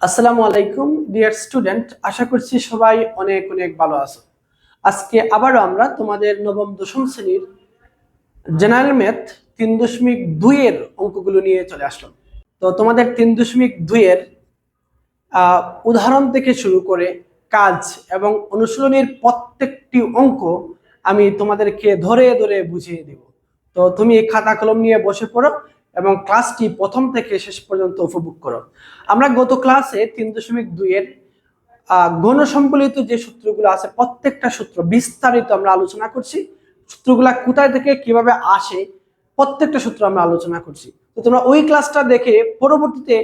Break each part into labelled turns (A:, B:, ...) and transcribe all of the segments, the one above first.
A: আসসালামু আলাইকুম dear student, আশা করছি সবাই অনেক অনেক ভালো আছো। আজকে আবারও আমরা তোমাদের নবম দশম শ্রেণীর জেনারেল ম্যাথ 3.2 এর অঙ্কগুলো নিয়ে চলে আসলাম। তো তোমাদের 3.2 এর উদাহরণ থেকে শুরু করে কাজ এবং অনুশীলনীর প্রত্যেকটি অঙ্ক আমি তোমাদেরকে ধরে ধরে বুঝিয়ে দেব। তো তুমি খাতা কলম নিয়ে বসে পড়ো এবং ক্লাসটি প্রথম থেকে শেষ পর্যন্ত উপভোগ করো। আমরা গত ক্লাসে 3.2 এর গণ সম্বলিত যে সূত্রগুলো আছে প্রত্যেকটা সূত্র বিস্তারিত আমরা আলোচনা করছি। সূত্রগুলা কোথায় থেকে কিভাবে আসে প্রত্যেকটা সূত্র আমরা আলোচনা করছি। তো তোমরা ওই ক্লাসটা দেখে পরবর্তীতে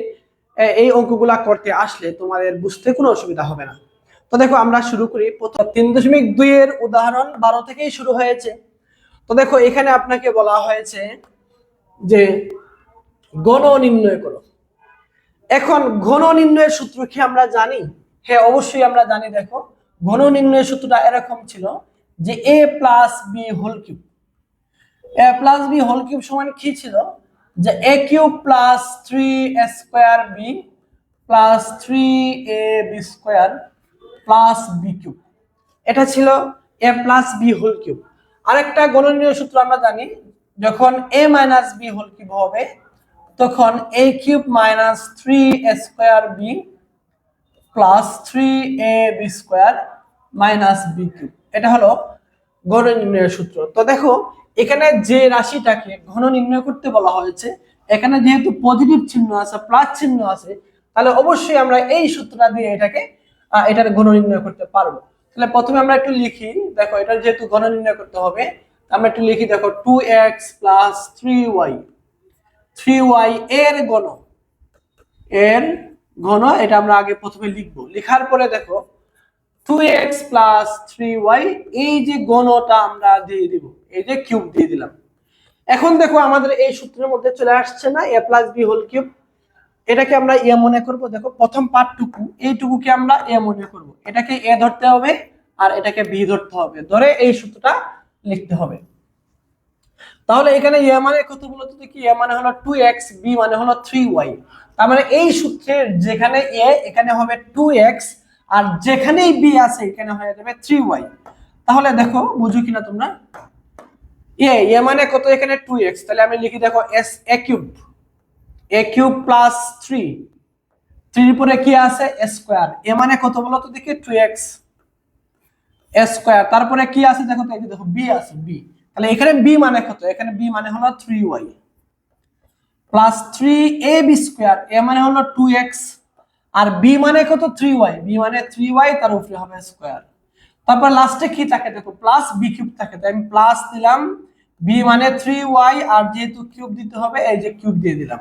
A: এই অঙ্কগুলা করতে আসলে তোমাদের বুঝতে কোনো অসুবিধা হবে না। তো দেখো আমরা শুরু করি। প্রথম 3.2 এর উদাহরণ 12 থেকেই শুরু হয়েছে। তো দেখো এখানে আপনাকে বলা হয়েছে যে গণ নির্ণয় করো। এখন ঘন নির্ণয়ের সূত্র কি আমরা জানি? হ্যাঁ, অবশ্যই আমরা জানি। দেখো ঘন নির্ণয়ের সূত্রটা এরকম ছিল যে a plus B whole cube. a plus B whole cube সমান কি ছিল? যে a cube plus 3a square B plus 3ab square plus B cube. এটা ছিল a plus B whole cube. আরেকটা ঘন নির্ণয়ের সূত্র আমরা জানি, যখন a minus B whole cube হবে তখন a cube minus 3a square B plus 3ab square minus B cube. এটা হলো ঘন নির্ণয়ের সূত্র। তো দেখো এখানে যে রাশিটাকে ঘন নির্ণয় করতে বলা হয়েছে, এখানে যেহেতু পজিটিভ চিহ্ন আছে, প্লাস চিহ্ন আছে, তাহলে অবশ্যই আমরা এই সূত্রটা দিয়ে এটার ঘন নির্ণয় করতে পারবো। তাহলে প্রথমে আমরা একটু লিখি। দেখো এটা যেহেতু ঘন নির্ণয় করতে হবে, আমরা একটু লিখি। দেখো 2x প্লাস 3y এর ঘন এটা আমরা আগে প্রথমে লিখবো। লেখার পরে দেখো 2x প্লাস 3y এই যে ঘনটা আমরা দিয়ে দিব, এই যে কিউব দিয়ে দিলাম। এখন দেখো আমাদের এই সূত্রের মধ্যে চলে আসছে না a plus B whole cube. এটাকে আমরা a মনে করব। দেখো প্রথম পার্টটুকু এইটুকুকে আমরা a মনে করব। এটাকে a ধরতে হবে আর এটাকে b ধরতে হবে, ধরে এই সূত্রটা লিখতে হবে। তাহলে এখানে a মানে কত বলতো দেখি? a মানে হলো 2x, b মানে হলো 3y। তার মানে এই সূত্রের যেখানে a এখানে হবে 2x আর যেখানেই b আছে এখানে হয়ে যাবে 3y। তাহলে দেখো বুঝো কিনা তোমরা? a মানে কত? এখানে 2x, তাহলে আমি লিখি দেখো a কিউব প্লাস 3, 3 পরে কি আছে? a square. a মানে কত বলতো দেখি? 2x a square. তারপরে কি আছে দেখো তো? এই যে দেখো b আছে, b। তাহলে এখানে b মানে কত? এখানে b মানে হলো 3y plus 3ab square. a মানে হলো 2x আর b মানে কত? 3y। b মানে 3y, তার উপরে হবে স্কয়ার। তারপর লাস্টে কি থাকে দেখো? প্লাস b কিউব থাকে। তাই আমি প্লাস দিলাম। b মানে 3y আর যেহেতু কিউব দিতে হবে এই যে কিউব দিয়ে দিলাম।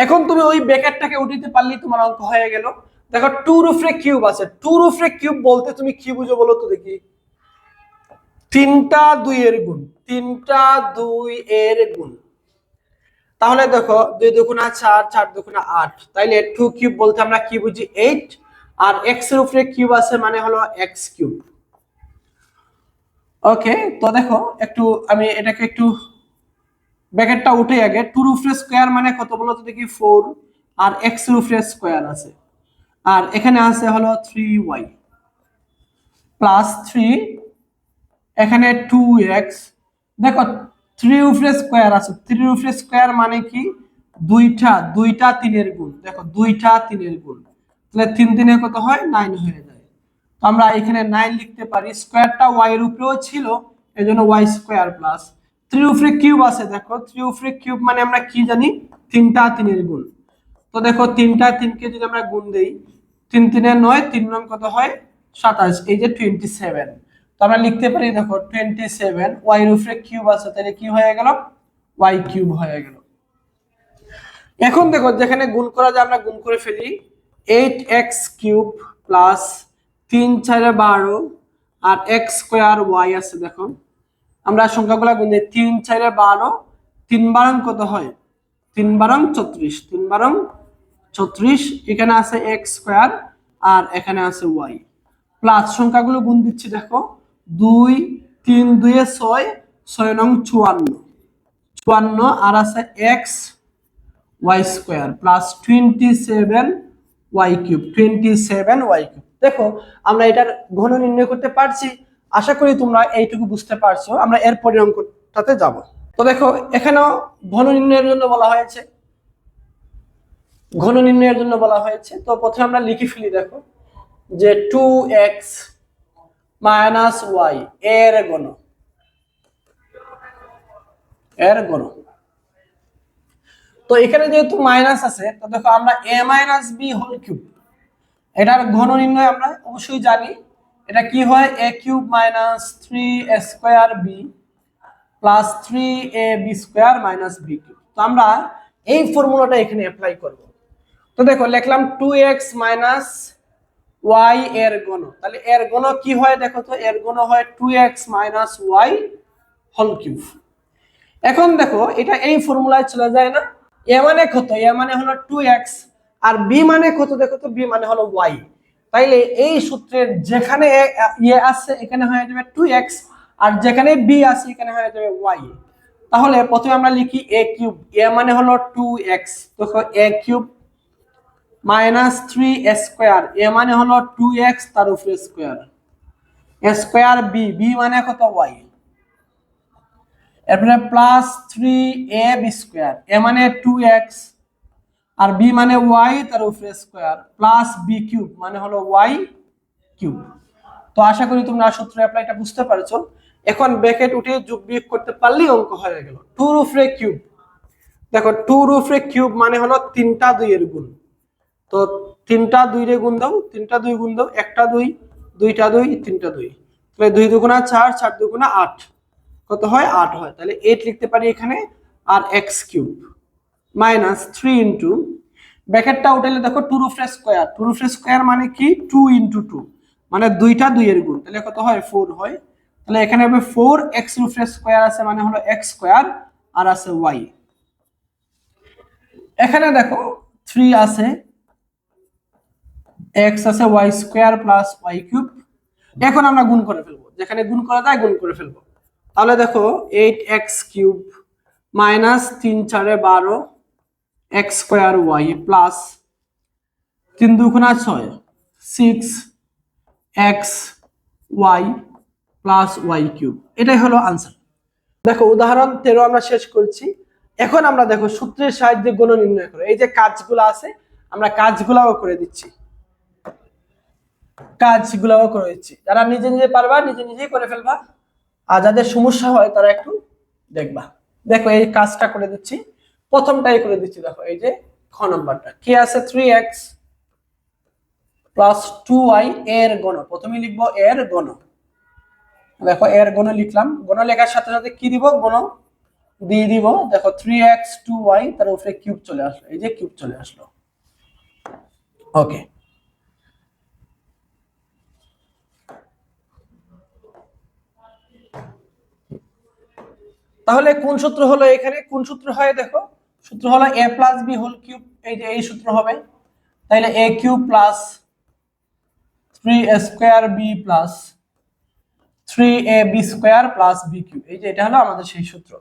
A: এখন তুমি ওই ব্র্যাকেটটাকে উঠাতে পারলেই তোমার অঙ্ক হয়ে গেল। দেখো 2 এর উপরে কিউব আছে। 2 এর উপরে কিউব বলতে তুমি কি বুঝো বলো তো দেখি? 3টা 2 এর গুণ, 3টা 2 এর গুণ। তাহলে দেখো 2 দুগুণা 4, 4 দুগুণা 8। তাইলে 2 কিউব বলতে আমরা কি বুঝি? 8। আর x এর উপরে কিউব আছে মানে হলো x কিউব। ওকে, তো দেখো একটু আমি এটাকে একটু ব্র্যাকেটটা উঠে আগে। 2 এর উপরে স্কয়ার মানে কত বলো তো দেখি? 4 আর x এর উপরে স্কয়ার আছে আর এখানে আছে হলো 3y প্লাস 3, এখানে 2x। দেখো 3 উপরে স্কয়ার আছে, 3 উপরে স্কয়ার মানে কি? দুইটা 3 এর গুণ। দেখো দুইটা 3 এর গুণ, তাহলে 3 3 কত হয়? 9 হয়ে যায়। তো আমরা এখানে 9 লিখতে পারি। স্কয়ারটা y এর উপরেও ছিল, এজন্য y স্কয়ার প্লাস 3 উপরে কিউব আছে। দেখো 3 উপরে কিউব মানে আমরা কি জানি? 3টা 3 এর গুণ। তো দেখো 3টা 3 কে যদি আমরা গুণ দেই, 3 3 এ 9, 3 9 কত হয়? 27, এই যে 27। তো আমরা লিখতে পারি দেখো 27 y এর উপরে কিউব আছে, তাহলে কি হয়ে গেল? y কিউব হয়ে গেল। এখন দেখো যেখানে গুণ করা যায় আমরা গুণ করে ফেলি। 8x কিউব প্লাস 3 4 12 আর x স্কয়ার y আছে। দেখো আমরা সংখ্যাগুলো গুণ দিই। 3 4 12, 3 12 কত হয়? 3 12 34, 3 12 34। এখানে আছে x স্কয়ার আর এখানে আছে y প্লাস সংখ্যাগুলো গুণ দিচ্ছি। দেখো 2 3 2 এ 6, 6 নং 54 54 আর আছে x Y square plus 27y cube. দেখো আমরা এটার ঘন নির্ণয় করতে পারছি। আশা করি তোমরা এইটুকু বুঝতে পারছো। আমরা এরপরের অঙ্কটাতে যাব। তো দেখো এখানেও ঘন নির্ণয়ের জন্য বলা হয়েছে, তো প্রথমে আমরা লিখে ফেলি। দেখো যে 2x মাইনাস ওয়াই এর ঘন, তো এখানে যেহেতু মাইনাস আছে, তো দেখো আমরা a minus B whole cube, এটার ঘন নির্ণয় আমরা অবশ্যই জানি। এটা কি হয়, a cube minus 3a square B plus 3ab square minus B cube. তো আমরা এই ফর্মুলাটা এখানে অ্যাপ্লাই করব। তো দেখো লিখলাম 2x মাইনাস ওয়াই এর ঘন, তাহলে এর ঘন কি হয় দেখো তো, এর ঘন হয় 2x minus Y whole cube. এখন দেখো এটা এই ফর্মুলায় চলে যায় না, এ মানে কত, এ মানে হলো 2x, আর বি মানে কত দেখো তো, বি মানে হলো y। তাইলে এই সূত্রের যেখানে ইয়ে আছে এখানে হয়ে যাবে 2x, আর যেখানে বি আছে এখানে হয়ে যাবে y। তাহলে প্রথমে আমরা লিখি a কিউব, এ মানে হলো 2x, দেখো a cube minus 3a square, A মানে হলো 2x তার উপরে square, a square B, B মানে কত y, এরপরে প্লাস 3ab স্কয়ার, এ মানে 2x আর বি মানে y তার উপরে স্কয়ার, প্লাস বি কিউব মানে হলো y কিউব। তো আশা করি তোমরা সূত্র অ্যাপ্লাইটা বুঝতে পারছো। এখন ব্র্যাকেট উঠে যোগ বিয়োগ করতে পারলেই অঙ্ক হয়ে গেল। 2 এর উপরে কিউব, দেখো 2 এর উপরে কিউব মানে হলো 3টা 2 এর গুণ। তো 3টা 2 রে গুণ দাও, 3টা 2 গুণ দাও, 1টা 2, 2টা 2, 3টা 2, তাহলে 2 দুগুণা 4, 4 দুগুণা 8, কত হয় 8 হয়। তাহলে 8 লিখতে পারি এখানে, আর x কিউব মাইনাস 3 ইনটু ব্র্যাকেটটা উঠালে দেখো 2 এর উপরে স্কয়ার, 2 এর উপরে স্কয়ার মানে কি 2 ইনটু 2, মানে 2টা 2 এর গুণ, তাহলে কত হয় 4 হয়। তাহলে এখানে হবে 4x এর উপরে স্কয়ার আছে মানে হলো x স্কয়ার, আর আছে y। এখানে দেখো 3 আছে, x আছে y square plus y cube. এখন আমরা গুণ করে ফেলবো, যেখানে গুণ করা যায় গুণ করে ফেলবো। তাহলে দেখো 8x cube minus 3 4 12 x square y plus 3 দুগুণা 6 6 x y plus y cube. এটাই হলো আনসার। দেখো উদাহরণ 13 আমরা শেষ করছি। এখন আমরা দেখো সূত্রের সাহায্যে গুণ নির্ণয় করো। এই যে কাজগুলো আছে আমরা কাজগুলাও করে দিচ্ছি, যারা নিজে নিজে পারবা নিজে নিজেই করে ফেলবা, আর যাদের সমস্যা হয় তারা একটু দেখবা। দেখো এই কাজটা করে দিচ্ছি, প্রথমটাই করে দিচ্ছি। দেখো এই যে খ নাম্বারটা কি আছে, 3x প্লাস 2y এর ঘন, প্রথমে লিখবো এর ঘন। দেখো এর ঘন লিখলাম, ঘন লেখার সাথে সাথে কি দিব, ঘন দিয়ে দিব। দেখো 3x 2y তার উপরে কিউব চলে আসলো, এই যে কিউব চলে আসলো। ওকে, তাহলে কোন সূত্র হলো এখানে, কোন সূত্র হয় দেখো, সূত্র হলো a plus B whole cube, এই যে এই সূত্র হবে। তাহলে a cube plus 3a square B plus 3ab square plus B cube, এই যে এটা হলো আমাদের সেই সূত্র।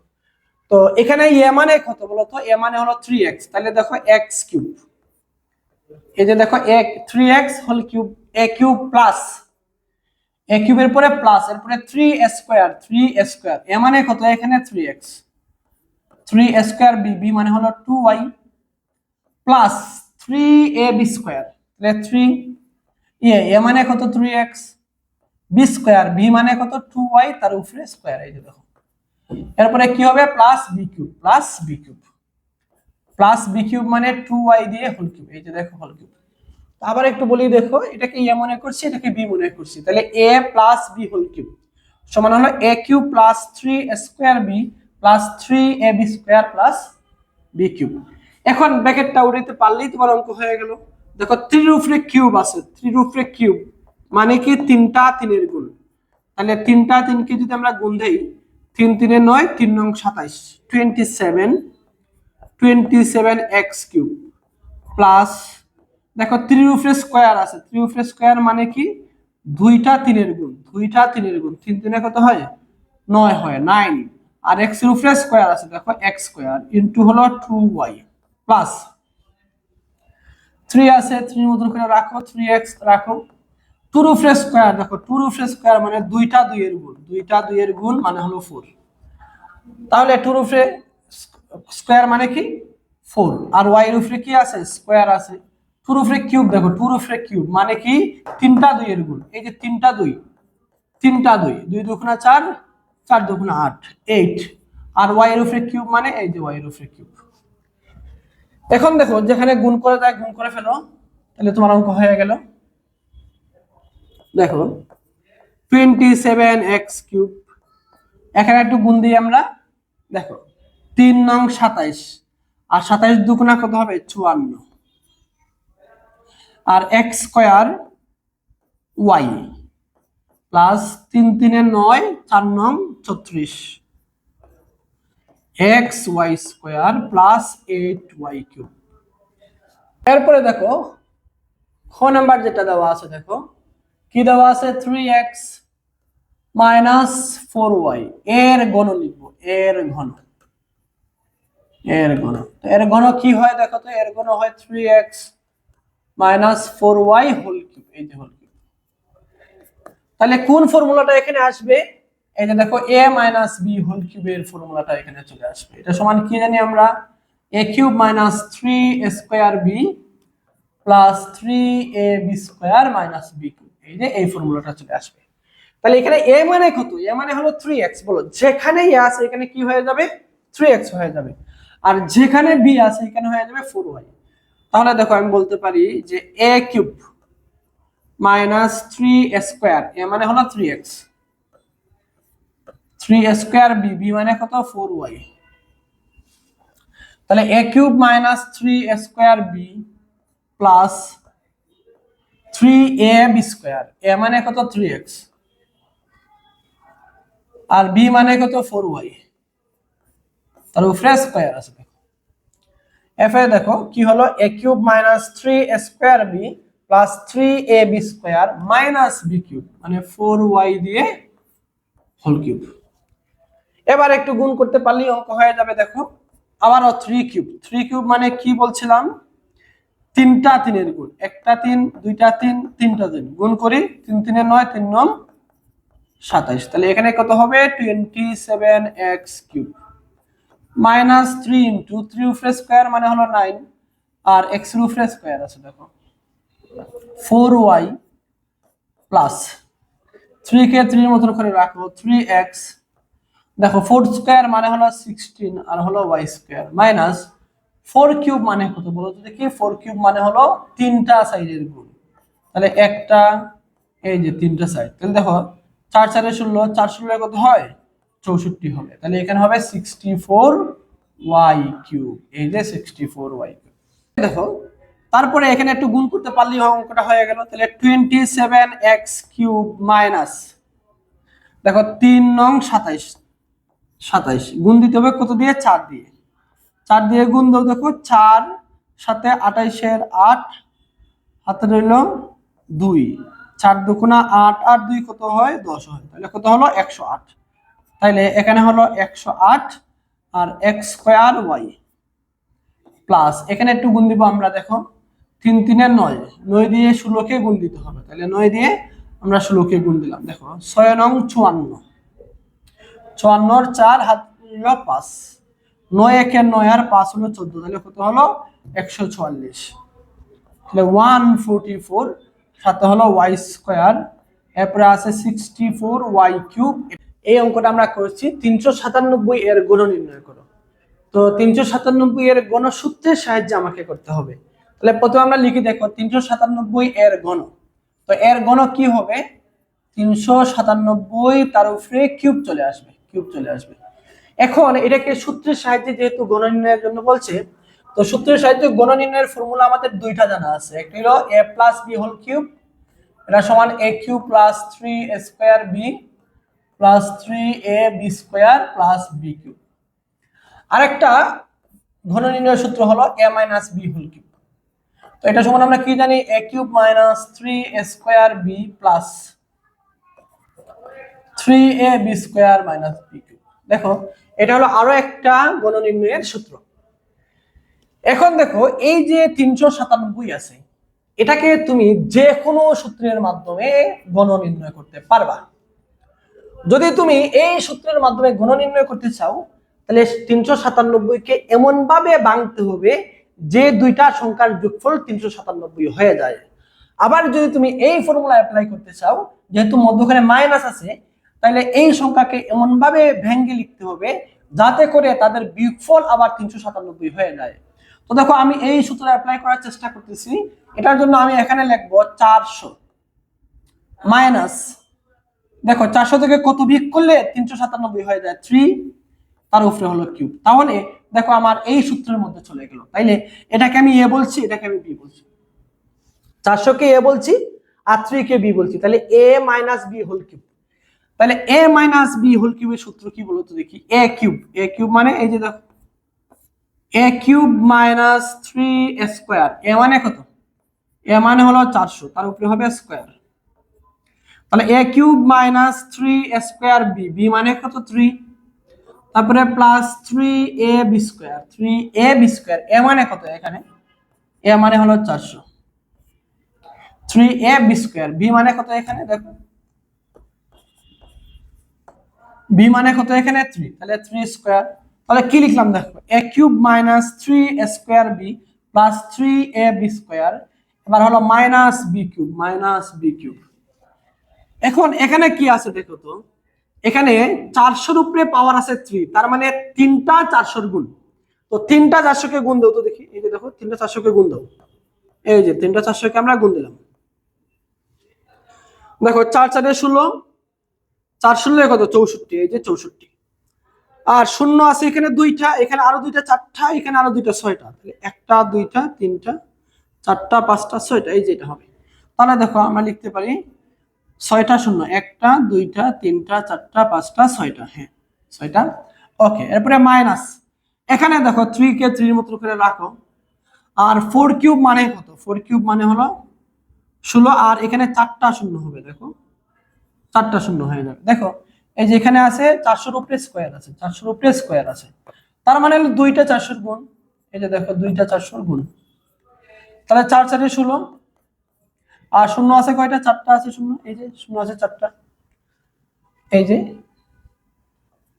A: তো এখানে a মানে কত বলতো, a মানে হলো 3x, তাহলে দেখো x কিউব, এই যে দেখো 3x whole cube, a cube plus a কিউবের পরে প্লাস, এরপরে 3a square, 3a square, a মানে কত এখানে 3x, 3a square b, b মানে হলো 2y প্লাস 3ab স্কয়ার, তাহলে 3 a মানে কত 3x, b স্কয়ার, b মানে কত 2y তার উপরে স্কয়ার, এই যে দেখো। এরপরে কি হবে, plus b cube, plus b cube, plus b cube মানে 2y দিয়ে হোল কিউব, এই যে দেখো হোল কিউব। আবার একটু বলি, দেখো এটাকে a মনে করছি, এটাকে b মনে করছি, তাহলে a plus b whole cube সমান হলো a cube plus 3a square b plus 3ab square plus b cube. এখন ব্র্যাকেটটা উঠাইতে পারলেই তোমার অঙ্ক হয়ে গেল। দেখো 3 এর উপরে কিউব আছে, 3 এর উপরে কিউব মানে কি 3টা 3 এর গুণ, তাহলে 3টা 3 কে যদি আমরা গুণ দেই, 3 3 এ 9, 3 9 27, 27x কিউব প্লাস, দেখো 3 এর উপরে স্কয়ার আছে, 3 এর উপরে স্কয়ার মানে কি 2টা 3 এর গুণ, 2টা 3 এর গুণ, 3 3 এ কত হয় 9 হয় 9, আর x এর উপরে স্কয়ার আছে, দেখো x স্কয়ার ইনটু হলো 2y, প্লাস 3 আছে 3 মতন করে রাখো, 3x রাখো, 2 রুট স্কয়ার, দেখো 2 রুট স্কয়ার মানে দুইটা 2 এর গুণ, দুইটা 2 এর গুণ মানে হলো 4। তাহলে 2 রুট স্কয়ার মানে কি 4, আর y এর উপরে কি আছে স্কয়ার আছে, 2 রুট কিউব, দেখো 2 রুট কিউব মানে কি তিনটা 2 এর গুণ, এই যে তিনটা 2, তিনটা 2, 2 দুগুণা 4, 4 দুগুণা 8, 8, আর y এর উপরে কিউব মানে এই যে y এর উপরে কিউব। এখন দেখো যেখানে গুণ করে যায় গুণ করে ফেলো, তাহলে তোমার অঙ্ক হয়ে গেল। দেখো 27x কিউব, এখানে একটু গুণ দিই আমরা, দেখো 3 নং 27, আর 27 দুগুণা কত হবে 54, আর x স্কয়ার y প্লাস 3 3 9, 4 নং 34, x y square plus 8y cube. এরপরে দেখো খ নাম্বার যেটা দেওয়া আছে, দেখো কি দেওয়া আছে 3x মাইনাস 4y, এর ঘন লিখবো, এর ঘন, এর ঘন, এর ঘন কি হয় দেখো তো, এর ঘন হয় 3x minus 4y whole cube, এই যে হোল কিউব। তাহলে কোন ফর্মুলাটা এখানে আসবে, এই যে দেখো a মাইনাস b হোল কিউবের ফর্মুলাটা এখানে চলে আসবে। এটা সমান কি জানি আমরা, a cube minus 3 square b plus 3ab square minus b cube, এই যে এই ফর্মুলাটা চলে আসবে। তাহলে এখানে a মানে কত, a মানে হলো 3x, বলো যেখানে a আছে এখানে কি হয়ে যাবে 3x হয়ে যাবে, আর যেখানে b আছে এখানে হয়ে যাবে 4y। তাহলে দেখো আমি বলতে পারি যে a cube minus 3 square, a মানে হলো 3x, 3 স্কয়ার b, b মানে কত 4y। তাহলে a cube minus 3 square b plus 3ab square, a মানে কত 3x, আর b মানে কত 4y, তার উপরে স্কয়ার আছে। দেখো f এ দেখো কি হলো, a cube minus 3 square b plus 3ab square minus b cube মানে 4y দিয়ে হোল কিউব। এবার একটু গুণ করতে পারলেই অঙ্ক হয়ে যাবে। দেখো আবারও 3 কিউব, 3 কিউব মানে কি বলছিলাম, তিনটা 3 এর গুণ, একটা 3, দুইটা 3, তিনটা 3 গুণ করি, 3 3 9, 3 9 27। তাহলে এখানে কত হবে 27x কিউব মাইনাস 3 ইনটু 3 উপরে স্কয়ার মানে হলো 9, আর x এর উপরে স্কয়ার আছে দেখো 4y প্লাস 3 কে 3 এর মতন করে রাখো 3x, দেখো 4 স্কয়ার মানে হলো 16, আর হলো y স্কয়ার মাইনাস 4 কিউব মানে কত বলো তো দেখি, 4 কিউব মানে হলো তিনটা সাইডের গুণ, তাহলে একটা এই যে তিনটা সাইড, তাহলে দেখো 4 4 16, 4 16 কত হয় 64 হবে, তাহলে এখানে হবে 64y কিউব, এই যে 64y কিউব। দেখো তারপরে এখানে একটু গুণ করতে পারলেই অঙ্কটা হয়ে গেল। তাহলে 27x কিউব মাইনাস, দেখো 3 নং 27, 27 গুণ দিতে হবে কত দিয়ে 4 দিয়ে, 4 দিয়ে গুণ দাও, দেখো 4 সাথে 28 এর 8 হাতে রইল 2, 4 দুগুণা 8, 8 2 কত হয় 10 হয়, তাহলে কত হলো 108। তাইলে এখানে হলো 108 আর x স্কয়ার y প্লাস এখানে একটু গুণ দিব আমরা, দেখো 3 3 এর 9, 9 দিয়ে 16 কে গুণ দিতে হবে, তাহলে 9 দিয়ে আমরা 16 কে গুণ দিলাম, দেখো 6 নং 54, 54 এর 4 হাত হলো 5, 9 1 এর 9 আর 5 হলো 14, তাহলে কত হলো 144, তাহলে 144, সাথে হলো y স্কয়ার, এরপরে আছে 64y কিউব। এই অঙ্কটা আমরা করছি 397 এর গুণ নির্ণয় করো। তো 397 এর গণ সূত্রের সাহায্যে আমাকে করতে হবে। তাহলে প্রথমে আমরা লিখি, দেখো 397 এর গণ, তো এর গণ কি হবে 397, তার উপরে কিউব চলে আসবে, কিউব চলে আসবে। এখন এটাকে সূত্রের সাহায্যে যেহেতু গণ নির্ণয়ের জন্য বলছে, তো সূত্রের সাহায্যে গণ নির্ণয়ের ফর্মুলা আমাদের দুইটা জানা আছে, একটা হলো a plus b whole cube, এটা সমান a cube plus 3 square b plus 3ab square plus b cube. আরেকটা ঘন নির্ণয়ের সূত্র হলো a minus b whole cube. তো এটা সমান আমরা কি জানি, a cube minus 3 square b plus 3ab square minus b cube. দেখো এটা হলো আরো একটা ঘন নির্ণয়ের সূত্র। এখন দেখো এই যে 397 আছে, এটাকে তুমি যে কোনো সূত্রের মাধ্যমে গণ নির্ণয় করতে পারবা। যদি তুমি এই সূত্রের মাধ্যমে গণ নির্ণয় করতে চাও, তাহলে 397কে এমন ভাবে ভাঙতে হবে যে দুইটা সংখ্যার যোগফল 397 হয়ে যায়। আবার যদি তুমি এই ফর্মুলা অ্যাপ্লাই করতে চাও, যেহেতু মধ্যখানে মাইনাস আছে, তাহলে এই সংখ্যাকে এমন ভাবে ভেঙে লিখতে হবে যাতে করে তাদের বিয়োগফল আবার 397 হয়ে যায়। তো দেখো আমি এই সূত্র অ্যাপ্লাই করার চেষ্টা করতেছি। এটার জন্য আমি এখানে লিখবো 400 মাইনাস, দেখো 400 থেকে কত বিয়োগ করলে 397 হয়ে যায়, 3 তার উপরে হলো কিউব। তাহলে দেখো আমার এই সূত্রের মধ্যে চলে গেল। তাইলে এটাকে আমি এ বলছি, এটাকে আমি বি বলছি, 400 কে এ বলছি আর 3 কে বি বলছি, তাহলে এ মাইনাস বি হোল কিউব। তাহলে এ মাইনাস বি হোল কিউবের সূত্র কি বলো তো দেখি? এ কিউব, এ কিউব মানে এই যে দেখো A cube minus 3 square. A মানে কত? এ মানে হলো 400, তার উপরে হবে স্কয়ার। তাহলে A cube minus 3 square B, B মানে কত? 3, তারপরে plus 3 A B square, 3 A B square. A মানে কত? এখানে এ মানে হলো 400, 3 এ বি স্কয়ার। বি মানে কত? এখানে দেখো বি মানে কত? এখানে 3, তাহলে 3 স্কয়ার। তাহলে কি লিখলাম দেখো, A cube minus 3 square B plus 3 A B square, এবার হলো minus B cube, minus B cube. এখন এখানে কি আছে দেখো তো, এখানে 400 উপরে পাওয়ার আছে 3, তার মানে তিনটা 400 গুণ। তো তিনটা 400 কে গুণ দাও তো দেখি, এই যে দেখো তিনটা 400 কে গুণ দাও, এই যে তিনটা 400 কে আমরা গুণ দিলাম। দেখো 4 4 16, 4 16 কত? 64, এই যে 64। আর শূন্য আছে এখানে দুইটা, এখানে আরো দুইটা 4টা, এখানে আরো দুইটা 6টা, তাহলে একটা দুইটা তিনটা 4টা 5টা 6টা, এই যে এটা হবে। তাহলে দেখো আমরা লিখতে পারি 6টা শূন্য, একটা দুইটা তিনটা 4টা 5টা 6টা, হ্যাঁ 6টা। ওকে, এরপরে মাইনাস, এখানে দেখো 3 কে 3 এর মতো করে রাখো। আর 4 কিউব মানে কত? 4 কিউব মানে হলো 16, আর এখানে 4টা শূন্য হবে, দেখো 4টা শূন্য হয়ে যাবে। দেখো এই যে এখানে আছে 400 উপরে স্কয়ার আছে, 400 উপরে স্কয়ার আছে, তার মানে হলো দুইটা 400 গুণ। এই যে দেখো দুইটা 400 গুণ, তাহলে 4 4 16। আর শূন্য আছে কয়টা? 4টা আছে শূন্য, এই যে শূন্য আছে 4টা, এই যে।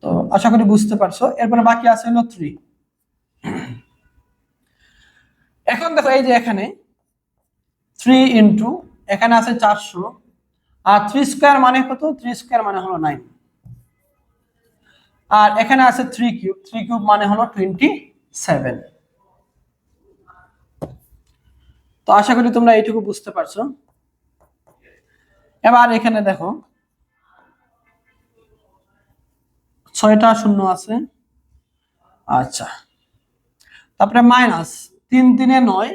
A: তো আশা করি বুঝতে পারছো। এরপরে বাকি আছে হলো 3। এখন দেখো এই যে এখানে 3 ইনটু এখানে আছে 400, আর 3 স্কয়ার মানে কত? 3 স্কয়ার মানে হলো 9, আর এখানে আছে 3 কিউব, 3 কিউব মানে হলো 27। তো আশা করি তোমরা এইটুকু বুঝতে পারছো। এবার এখানে দেখো 6টা শূন্য আছে, আচ্ছা। তারপরে মাইনাস 3 3 এ 9,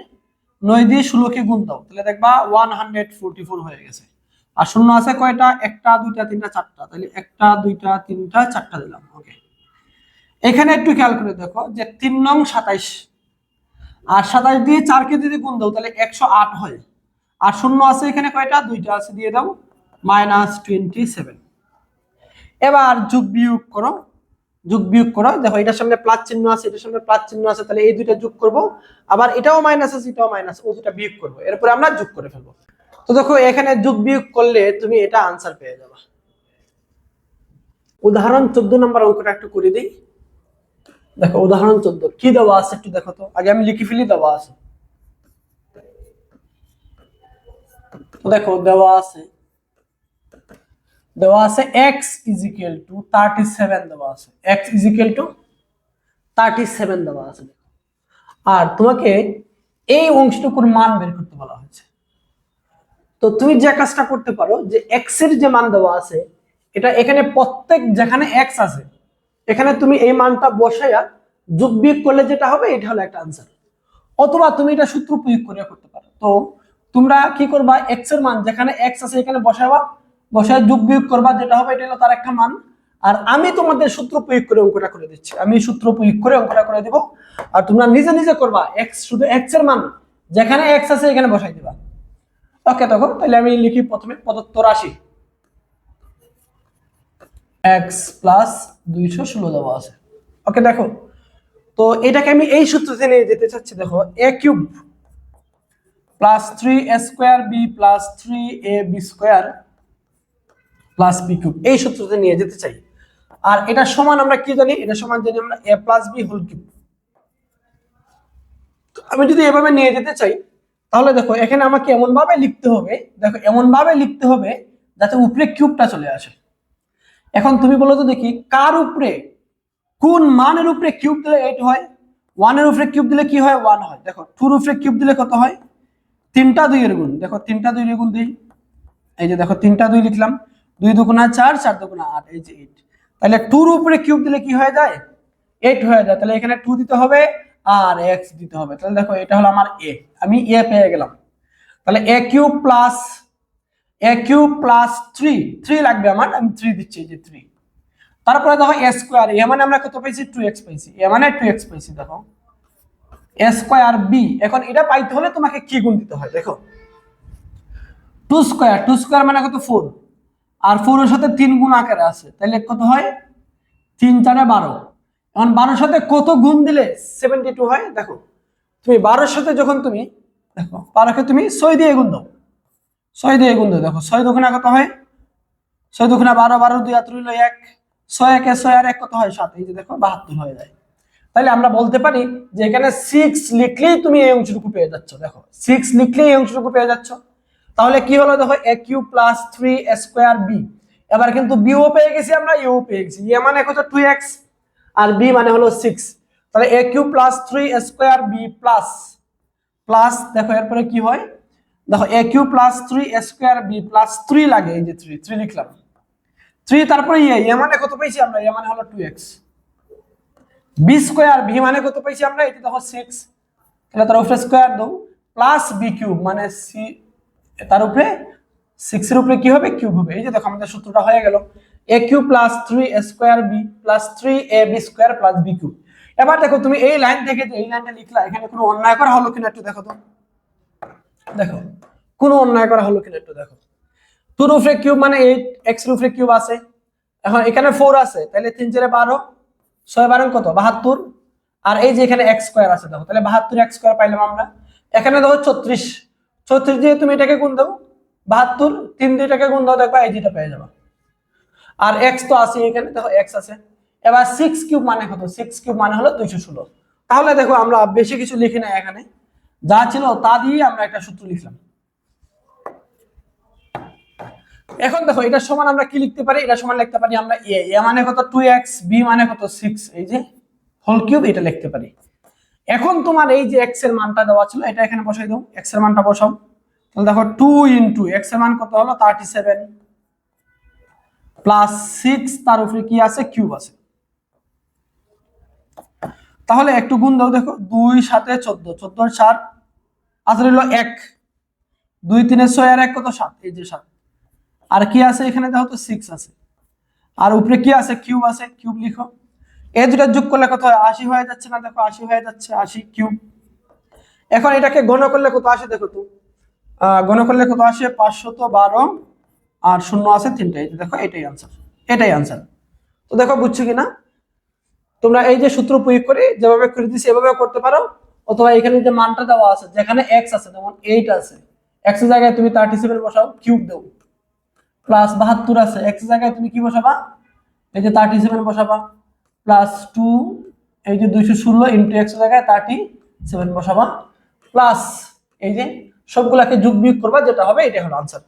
A: 9 দিয়ে 16 কে গুণ দাও, তাহলে দেখবা 144 হয়ে গেছে। আর শূন্য আছে কয়টা? একটা দুইটা তিনটা 4টা, তাহলে একটা দুইটা তিনটা 4টা দিলাম। ওকে, এখানে একটু খেয়াল করে দেখো যে 3 নং 27, আর 27 দিয়ে 4 কে যদি গুণ দাও তাহলে 108 হয়। আর শূন্য আছে এখানে কয়টা? দুইটা আছে, দিয়ে দাও -27। এবার যোগ বিয়োগ করো, যোগ বিয়োগ করো। দেখো এটার সামনে প্লাস চিহ্ন আছে, এটার সামনে প্লাস চিহ্ন আছে, তাহলে এই দুইটা যোগ করব। আবার এটাও মাইনাস আছে, এটাও মাইনাস, ও দুটা বিয়োগ করব, এরপরে আমরা যোগ করে ফেলবো। তো দেখো এখানে যোগ বিয়োগ করলে তুমি এটা আনসার পেয়ে যাবে। উদাহরণ 14 নম্বর অঙ্কটা একটু করে দিই। দেখো উদাহরণ 14 কি দেওয়া আছে একটু দেখো তো, আগে আমি লিখে ফেলি। দেওয়া আছে, দেখো দেওয়া আছে x ইজিক্যাল টু 37 দেওয়া আছে, x ইজিক্যাল টু 37 দেওয়া আছে। আর তোমাকে এই অংশটুকুর মান বের করতে বলা হয়েছে। তো তুমি যে কাজটা করতে পারো যে x এর যে মান দেওয়া আছে, এটা এখানে প্রত্যেক যেখানে x আছে এখানে তুমি এই মানটা বসাইয়া যোগ বিয়োগ করলে যেটা হবে এটা হলো একটা আনসার। অথবা তুমি এটা সূত্র প্রয়োগ করে করতে পারো। তো তোমরা কি করবা, x এর মান যেখানে x আছে এখানে বসাবা, বসায় যোগ বিয়োগ করবা, যেটা হবে এটা হলো তার একটা মান। আর আমি তোমাদের সূত্র প্রয়োগ করে অঙ্কটা করে দিচ্ছি, আমি সূত্র প্রয়োগ করে অঙ্কটা করে দিব। আর তোমরা নিজে নিজে করবা, x শুধু x এর মান যেখানে x আছে এখানে বসাই দিবা। ওকে, দেখো তাহলে আমি লিখি প্রথমে প্রদত্ত রাশি x প্লাস 216 দেওয়া আছে। ওকে, দেখো তো এটাকে আমি এই সূত্রতে নিয়ে যেতে চাচ্ছি। দেখো a cube plus 3a square b plus 3ab square plus b cube, এই সূত্রতে নিয়ে যেতে চাই। আর এটা সমান আমরা কি জানি, এটা সমান জানি আমরা a plus b whole cube. আমি যদি এভাবে নিয়ে যেতে চাই তাহলে দেখো এখানে আমাকে এমন ভাবে লিখতে হবে, দেখো এমন ভাবে লিখতে হবে যাতে উপরে কিউবটা চলে আসে। এখন তুমি বলো তো দেখি, কার উপরে, কোন মানের উপরে কিউব দিলে 8 হয়? 1 এর উপরে কিউব দিলে কি হয়? 1 হয়। দেখো 2 এর উপরে কিউব দিলে কত হয়? 3টা 2 এর গুণ। দেখো 3টা 2 এর গুণ দিই, এই যে দেখো 3টা 2 লিখলাম, 2 দুগুণা 4, 4 দুগুণা 8, এই যে 8। তাহলে 2 এর উপরে কিউব দিলে কি হয়ে যায়? 8 হয়ে যায়। তাহলে এখানে 2 দিতে হবে আর x দিতে হবে। তাহলে দেখো এটা হলো আমার a, আমি a পেয়ে গেলাম। তাহলে a কিউব প্লাস 3 লাগবে আমার, আমি 3 দিচ্ছি, এই যে 3। তারপরে দেখো a স্কয়ার, a মানে আমরা কত পাইছি? 2x পাইছি, a মানে 2x পাইছি। দেখো a স্কয়ার b, এখন এটা পাইতে হলে তোমাকে কি গুণ দিতে হয়? দেখো 2 স্কয়ার মানে কত? 4, আর 4 এর সাথে 3 গুণ আকারে আছে, তাহলে কত হয়? 3 4 12। এখন 12 এর সাথে কত গুণ দিলে 72 হয়? দেখো তুমি 12 এর সাথে যখন তুমি দেখো 12 কে তুমি 6 দিয়ে গুণ দাও, 6 দিয়ে গুণ দাও। দেখো 6 দুগুণা কত হয়? 6 দুগুণা 12, 12 2 আর 3 হলো 1, 6 1 6 আর 1 কত হয়? 7, এই যে দেখো 72 হয়ে যায়। তাহলে আমরা বলতে পারি যে এখানে 6 লিখলেই তুমি এই অংশটুকু পেয়ে যাচ্ছ। দেখো 6 লিখলেই এই অংশটুকু পেয়ে যাচ্ছ। তাহলে কি হলো? দেখো a cube plus 3a square b। এবার কিন্তু b ও পেয়ে গেছি আমরা, a ও পেয়ে গেছি। a মানে কত? 2x, আর b মানে হলো 6। তাহলে a cube plus 3a square b plus plus দেখো এরপরে কি হয়? দেখো a cube plus 3a square b plus 3 লাগে, এই যে 3 লিখলাম, 3 তারপরে a মানে কত পাইছি আমরা? a মানে হলো 2x। b স্কয়ার b মানে কত পাইছি আমরা? এটা দেখো 6, তাহলে তার উপরে স্কয়ার দাও, প্লাস b কিউব মানে c, তার উপরে 6 এর উপরে কি হবে? কিউব হবে। এই যে দেখো আমাদের সূত্রটা হয়ে গেল, a cube plus 3a square b plus 3ab square plus b cube. এবার দেখো তুমি এই লাইন থেকে যে এই লাইনটা লিখলা, এখানে কোনো অন্যায় করা হলো কিনা একটু দেখো তো। দেখো কোনো অন্যায় করা হলো কিনা একটু দেখো। 2 এর উপরে কিউব মানে 8, x এর উপরে কিউব আছে, এখন এখানে 4 আছে, তাহলে 3 4 12, 6 12 কত? 72। আর এই যে এখানে x স্কয়ার আছে, দেখো তাহলে 72 x স্কয়ার পাইলাম আমরা। এখানে দেখো 36, 36 দিয়ে তুমি এটাকে গুণ দাও, 72, 3 দিয়ে এটাকে গুণ দাও, দেখবা এই যেটা পেয়ে যাবে। আর x তো আছে এখানে, দেখো x আছে। এবার 6 কিউব মানে কত? 6 কিউব মানে হলো 216। তাহলে দেখো আমরা বেশি কিছু লিখি না, এখানে যা ছিল তা দিয়ে আমরা একটা সূত্র লিখলাম। এখন দেখো এটা সমান আমরা কি লিখতে পারি? এটা সমান লিখতে পারি আমরা a মানে কত? 2x, b মানে কত? 6, এই যে হোল কিউব, এটা লিখতে পারি। এখন তোমার এই যে x এর মানটা দেওয়া ছিল, এটা এখানে বসাই দাও, x এর মানটা বসাও। তাহলে দেখো 2 ইনটু x এর মান কত হলো? 37 প্লাস 6, তার উপরে কি আছে? কিউব আছে। তাহলে একটু গুণ দাও, দেখো 2 7 14, 14 7 আসলে হলো 1, 2 3 6 আর 1 কত? 7, এই যে 7। আর কি আছে এখানে? দেখো তো 6 আছে, আর উপরে কি আছে? কিউব আছে, কিউব লিখো। এই দুটো যোগ করলে কত হয়? 80 হয়ে যাচ্ছে না? দেখো 80 হয়ে যাচ্ছে, 80 কিউব। এখন এটাকে গণ করলে কত আসে? দেখো তো গণ করলে কত আসে? 512, আর শূন্য আছে 3টা, এই দেখো এটাই आंसर, এটাই आंसर। তো দেখো বুঝছো কিনা? তোমরা এই যে সূত্র প্রয়োগ করে যেভাবে করে দিছি এভাবে করতে পারো, অথবা এখানে যে মানটা দেওয়া আছে, যেখানে x আছে, যেমন 8 আছে, x এর জায়গায় তুমি 37 বসাও, কিউব দাও, প্লাস 72 আছে, x এর জায়গায় তুমি কি বসাবা? এই যে 37 বসাবা, প্লাস 2, এই যে 216 ইনটু x এর জায়গায় 37 বসাবা, প্লাস এই যে সবগুলাকে যোগ বিয়োগ করবা, যেটা হবে এটাই হলো आंसर।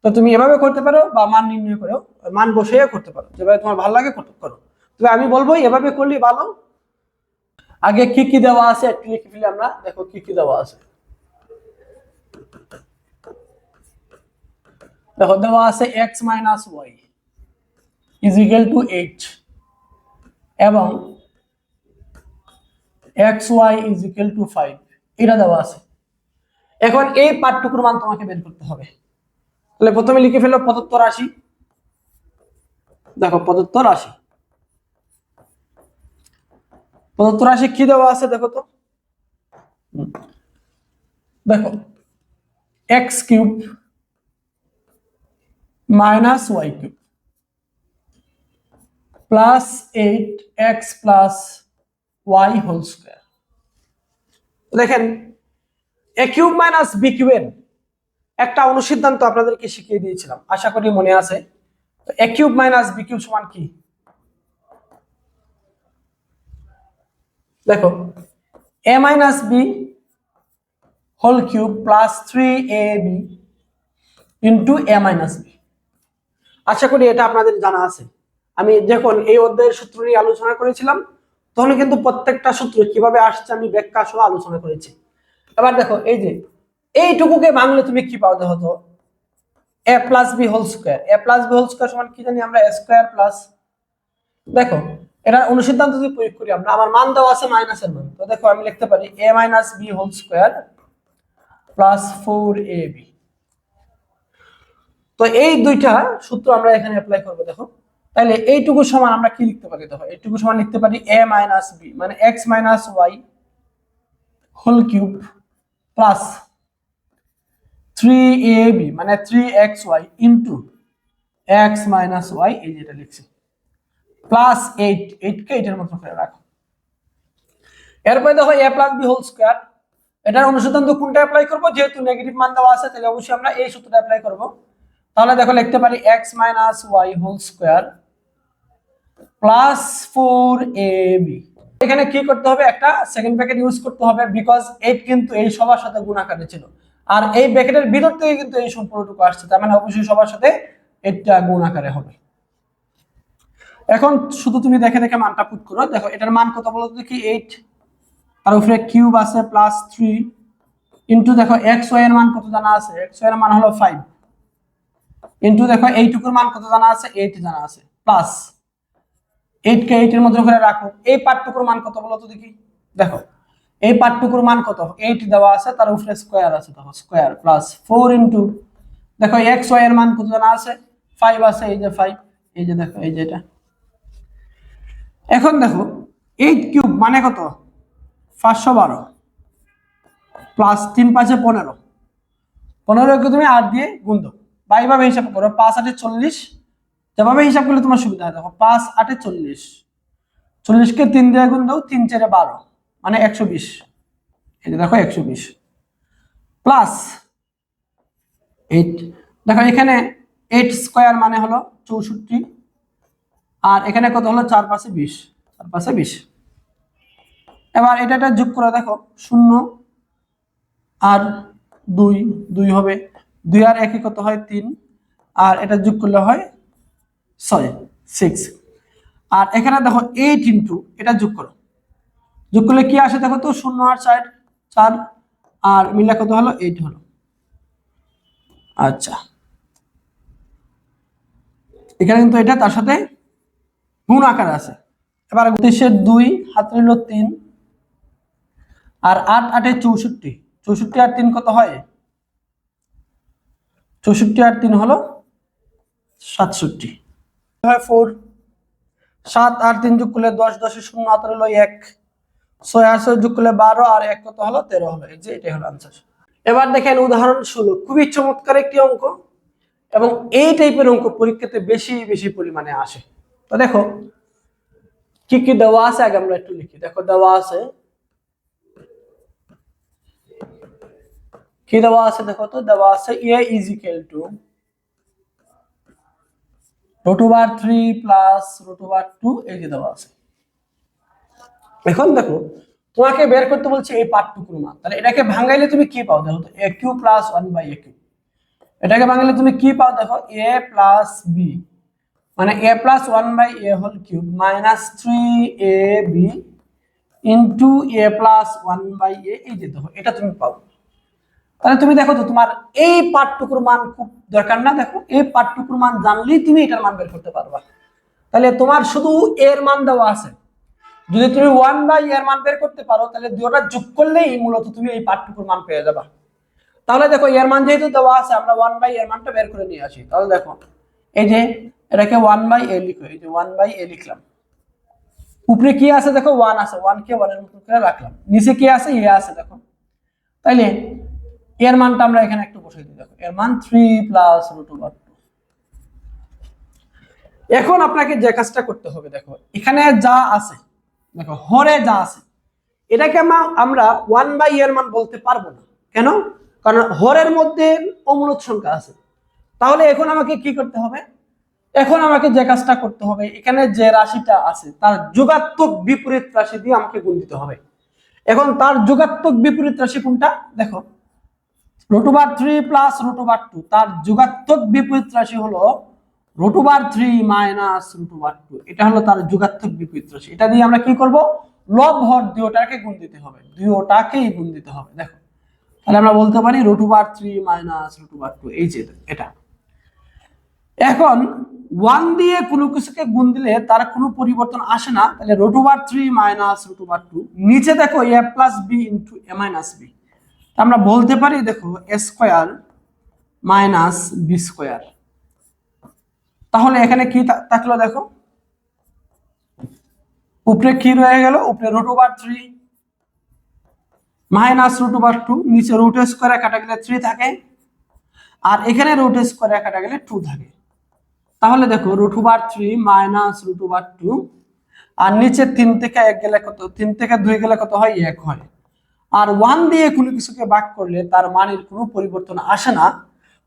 A: তো তুমি এভাবে করতে পারো, বা মান নির্ণয় করেও, মান বসিয়ে করতে পারো, যেভাবে তোমার ভালো লাগে করো। তবে আমি বলবো এভাবে করলে ভালো। আগে কি কি দেওয়া আছে একটু লিখে ফেলি আমরা, দেখো কি কি দেওয়া আছে। দেখো দেওয়া আছে x minus y is equal two 8 এবং xy ইজ ইকুয়াল টু 5, এটা দেওয়া আছে। এখন এই পার্টটুকুর মান তোমাকে বের করতে হবে। তাহলে প্রথমে লিখে ফেলো প্রদত্ত রাশি। দেখো প্রদত্ত রাশি, প্রদত্ত রাশি কি দেওয়া আছে দেখো তো। দেখো x cube minus y cube plus 8x plus Y whole square. দেখেন এ কিউব মাইনাস বি কিউবের একটা অনুসিদ্ধান্ত আপনাদেরকে শিখিয়ে দিয়েছিলাম, আশা করি মনে আছে। তো A cube minus B cube সমান কি? দেখো A minus B whole cube plus 3ab into A minus B. আশা করি এটা আপনাদের জানা আছে। আমি যখন এই অধ্যায়ের সূত্র নিয়ে আলোচনা করেছিলাম তখন কিন্তু প্রত্যেকটা সূত্র কিভাবে আসছে আমি ব্যাখ্যা সহ আলোচনা করেছি। এবার দেখো এই যে এইটুকুকে ভাঙলে তুমি কি পাও? দেখো তো এ প্লাস বি হোল স্কোয়ার, এ প্লাস বি হোল স্কোয়ার সমান কি জানি আমরা? এ স্কোয়ার প্লাস, দেখো এটা অনুসিদ্ধান্ত যদি প্রয়োগ করি আমরা, আমার মান দেওয়া আছে মাইনাসের মান, তো দেখো আমি লিখতে পারি A minus B whole square plus 4ab। তো এই দুইটা সূত্র আমরা এখানে অ্যাপ্লাই করব। দেখো তাহলে এইটুকু সমান আমরা কি লিখতে পারি? দেখো এইটুকু সমান লিখতে পারি a মাইনাস b মানে x minus y whole cube plus 3ab মানে 3xy into x minus y, এই যেটা লিখছি, প্লাস 8 কে 8 এর মতো করে রাখো। এরপরে দেখো a plus b whole square, এটার অনুসিদ্ধান্ত কোনটা অ্যাপ্লাই করব? যেহেতু নেগেটিভ মান দেওয়া আছে তাহলে অবশ্যই আমরা এই সূত্রটা অ্যাপ্লাই করব। তাহলে দেখো লিখতে পারি x minus y whole square plus 4ab। এখানে কি করতে হবে? একটা সেকেন্ড ব্র্যাকেট ইউজ করতে হবে, বিকজ 8 কিন্তু এই সবার সাথে গুণ আকারে ছিল, আর এই ব্র্যাকেটের ভিতর থেকে কিন্তু এই সম্পর্কটুকু আসছে, তার মানে অবশ্যই সবার সাথে এটা গুণ আকারে হবে। এখন শুধু তুমি দেখে দেখে মানটা পুট করো। দেখো এটার মান কত বলো তো দেখি? 8, তার উপরে কিউব আছে প্লাস 3 ইনটু দেখো এক্স ওয়াই এর মান কত জানা আছে? এক্স ওয়াই এর মান হলো 5 ইনটু দেখো এইটুকুর মান কত জানা আছে? 8 জানা আছে, প্লাস 8 কে 8 এর মধ্যে করে রাখো। এই পার্টটুকুর মান কত বলো তো দেখি? দেখো এই পার্টটুকুর মান কত? 8 দেওয়া আছে, তার উপরে স্কয়ার আছে, দেখো স্কয়ার প্লাস 4 ইনটু দেখো এক্স ওয়াই এর মান কত জানা আছে? 5 আছে, এই যে 5, এই যে দেখো এই যে এটা। এখন দেখো 8 কিউব মানে কত? 512 প্লাস 3 5 15, 15 কে তুমি 8 দিয়ে গুণ দাও বা এইভাবে হিসাব করো 5 8 40, যেভাবে হিসাব করলে তোমার সুবিধা হয়। দেখো 5 8 40, 40 কে 3 দিয়ে গুণ দাও, 3 4 12 মানে 120, এই যে দেখো 120 প্লাস 8। দেখো এখানে 8 স্কয়ার মানে হলো 64, আর এখানে কত হলো? 4 5 20, 4 5 20। এবার এটা যোগ করে দেখো 0 আর 2 2 হবে, 2 আর 1 কত হয়? 3, আর এটা যোগ করলে হয় 6। আর এখানে দেখো 8 ইনটু এটা যোগ করো, যোগ করলে কি আসে দেখো তো? 0 আর 4 4, আর মিলে কত হলো? 8 হলো। আচ্ছা এখানে কিন্তু এটা তার সাথে গুণ আকার আছে। এবার 2 হাত নিল 3, আর 8 8 64, 64 আর 3 কত হয়? 64 আর 3 হলো 67 হয় 4, 7 আর 3 যোগ করলে 10, 10 0 হাত হলো 1, 6 আর 6 যোগ করলে 12, আর 1 কত হলো? 13 হলো। এই যে এটাই হলো आंसर। এবার দেখেন উদাহরণ 16, খুবই চমৎকার একটি অঙ্ক, এবং এই টাইপের অঙ্ক পরীক্ষাতে বেশি বেশি পরিমাণে আসে। তো দেখো কি কি দেওয়া আছে আগে আমরা একটু লিখি। দেখো দেওয়া আছে, কি দেওয়া আছে দেখো তো? দেওয়া আছে a is equal to √3 plus √2, এই যে দেওয়া আছে। এখন দেখো তোমাকে বের করতে বলছে এই পার্টটুকুর মান, তাহলে এটাকে ভাঙাইলে তুমি কি পাও? দেখো তো a cube plus 1/a cube, এটাকে ভাঙাইলে তুমি কি পাও? দেখো a প্লাস b মানে a plus 1/a whole cube minus 3ab into a plus 1/a, এই যে দেখো এটা তুমি পাও। তাহলে তুমি দেখো তো তোমার এই পার্টটুকুর মান খুব দরকার না? দেখো এই পার্টটুকুর মান জানলেই তুমি এটার মান বের করতে পারবা। তাহলে তোমার শুধু এর মান দেওয়া আছে, যদি তুমি 1/a এর মান বের করতে পারো তাহলে দুটোটা যোগ করলেই মূলত তুমি এই পার্টটুকুর মান পেয়ে যাবা। তাহলে দেখো এর মান যেহেতু দেওয়া আছে আমরা 1/a এর মানটা বের করে নিয়ে আসি। তাহলে দেখো এই যে এটাকে 1/a লিখো, এই যে 1/a লিখলাম, উপরে কি আছে দেখো 1 আছে, 1 কে 1 এর মতো করে রাখলাম, নিচে কি আছে? a আছে দেখো। তাইলে এর মানটা আমরা এখানে একটু বসাই দিই। দেখো এর মান 3 প্লাস √2। এখন আপনাকে যে কাজটা করতে হবে, দেখো এখানে যা আছে দেখো হরে যা আছে এটাকে আমরা 1 বাই এর মান বলতে পারবো না। কেন? কারণ হরের মধ্যে অমূলদ সংখ্যা আছে। তাহলে এখন আমাকে কি করতে হবে? এখন আমাকে যে কাজটা করতে হবে, এখানে যে রাশিটা আছে তার যোগাত্মক বিপরীত রাশি দিয়ে আমাকে গুণ দিতে হবে। এখন তার যোগাত্মক বিপরীত রাশি কোনটা? দেখো √3 প্লাস √2, তার যোগাত্মক বিপরীত রাশি হলো √3 মাইনাস √2। এটা হলো তার যোগাত্মক বিপরীত রাশি। এটা দিয়ে আমরা কি করব? লব হর দুটোটাকে গুণ দিতে হবে, দুটোটাকেই গুণ দিতে হবে। দেখো তাহলে আমরা বলতে পারি √3 মাইনাস √2, এই যে এটা। এখন 1 দিয়ে কোনো কিছুকে গুণ দিলে তার কোনো পরিবর্তন আসে না, তাহলে √3 মাইনাস √2। নিচে দেখো a plus B into a minus B, আমরা বলতে পারি দেখো a square minus B square. তাহলে এখানে কি থাকলো? দেখো উপরে কি রয়ে গেল? উপরে √3 মাইনাস √2, নিচে রুট স্কয়ারে কাটা গেলে 3 থাকে, আর এখানে রুট স্কয়ারে কাটা গেলে 2 থাকে। তাহলে দেখো √3 মাইনাস √2, আর নিচে 3 থেকে 1 গেলে কত? 3 থেকে 2 গেলে কত হয়? 1 হয়। আর 1 দিয়ে কোনো কিছুকে ভাগ করলে তার মানের কোনো পরিবর্তন আসে না।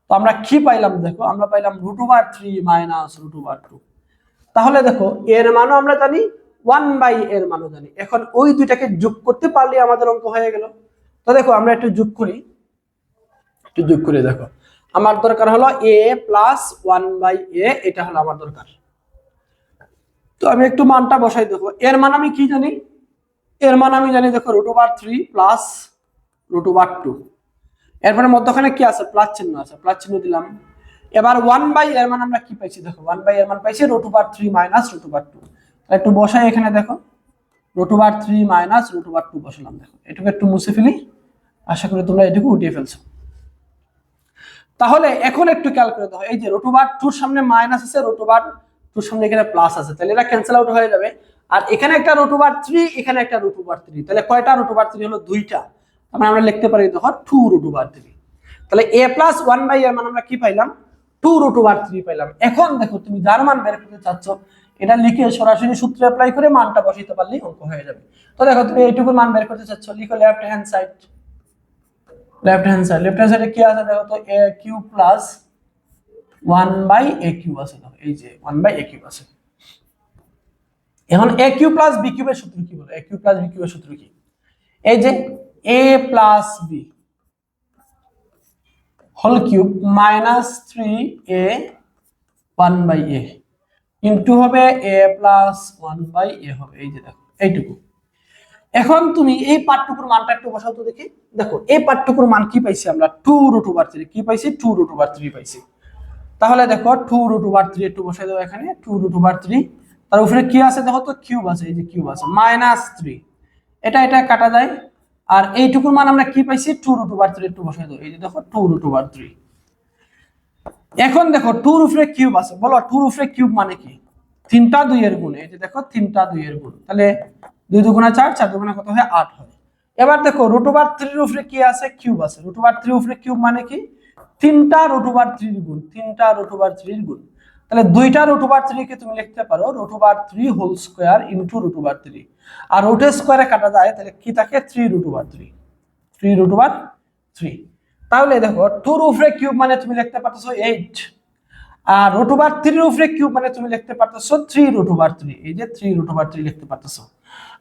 A: তো আমরা কি পাইলাম? দেখো আমরা পাইলাম √3 মাইনাস √2। তাহলে দেখো এর মানও আমরা জানি, 1 বাই এর মানও জানি। এখন ওই দুইটাকে যোগ করতে পারলে আমাদের অঙ্ক হয়ে গেল। তো দেখো আমরা একটু যোগ করি, দেখো আমার দরকার হলো a প্লাস 1/a, এটা হলো আমার দরকার। তো আমি একটু মানটা বসাই দেবো। এর মান আমি কি জানি? এর মান আমি জানি দেখো √3 প্লাস √2। এরপরে মধ্যখানে কি আছে? প্লাস চিহ্ন আছে, প্লাস চিহ্ন দিলাম। এবার 1 বাই এর মান আমরা কি পাইছি? দেখো 1 বাই এর মান পাইছি √3 মাইনাস √2। একটু বসাই এখানে, দেখো √3 মাইনাস √2 বসালাম। দেখো এটুকু একটু মুছে ফেলি, আশা করি তোমরা এটুকু উঠিয়ে ফেলছো। তাহলে এখন একটু খেয়াল করে দাও, এই যে √2 সামনে মাইনাস আছে, √2 সামনে এখানে প্লাস আছে, তাহলে এটা ক্যান্সেল আউট হয়ে যাবে। আর এখানে একটা √3, এখানে একটা √3, তাহলে কয়টা √3 হলো? 2টা। আমরা লিখতে পারি দেখো 2√3। তাহলে a প্লাস 1 বাই এর মান আমরা কি পাইলাম? 2√3 পাইলাম। এখন দেখো তুমি যার মান বের করতে চাচ্ছ, এটা লিখে সরাসরি সূত্র অ্যাপ্লাই করে মানটা বসাইতে পারলেই অঙ্ক হয়ে যাবে। তো দেখো তুমি এইটুকুর মান বের করতে চাচ্ছ, লিখো left hand side. Left hand সাইডে কি আছে? দেখো তো a cube plus 1/a cube আছে। এই যে 1/a কিউব আছে। এখন a কিউব প্লাস b কিউবের সূত্র কি বলে? a কিউব প্লাস b কিউবের সূত্র কি? এই যে a plus b whole cube minus 3a 1/a into হবে a প্লাস 1/a হবে। এই যে দেখো এইটুকু। এখন তুমি এই পার্টটুকুর মানটা একটু বসাও তো দেখি। দেখো এই পার্টটুকুর মান কি পাইছি আমরা? 2√3। কি পাইছি? 2√3 পাইছি। তাহলে দেখো 2√3 একটু বসাই দাও এখানে, 2√3। তার উপরে কি আছে? দেখো তো কিউব আছে, এই যে কিউব আছে, মাইনাস 3। এটা কাটা যায়। আর এইটুকুর মান আমরা কি পাইছি? 2√3 একটু বসাই দাও, এই যে দেখো 2√3। এখন দেখো 2 উপরে কিউব আছে, বলো 2 উপরে কিউব মানে কি? 3টা 2 এর গুণ। এই যে দেখো 3টা 2 এর গুণ, তাহলে 2 দুগুণা 4, 4 দুগুণা কত হয়? 8 হয়। এবার দেখো √3 এর উপরে কি আছে? কিউব আছে। √3 উপরে কিউব মানে কি? 3টা √3 এর গুণ, 3টা √3 এর গুণ। তাহলে 2টা √3 কে তুমি লিখতে পারো √3 হোল স্কয়ার ইনটু √3। আর রুট স্কয়ারে কাটা যায়, তাহলে কি থাকে? 3√3, 3√3। তাহলে দেখো 2 এর উপরে কিউব মানে তুমি লিখতে পারতেছো 8, আর √3 এর উপরে কিউব মানে তুমি লিখতে পারতেছো 3√3। এই যে 3√3 লিখতে পারতেছো।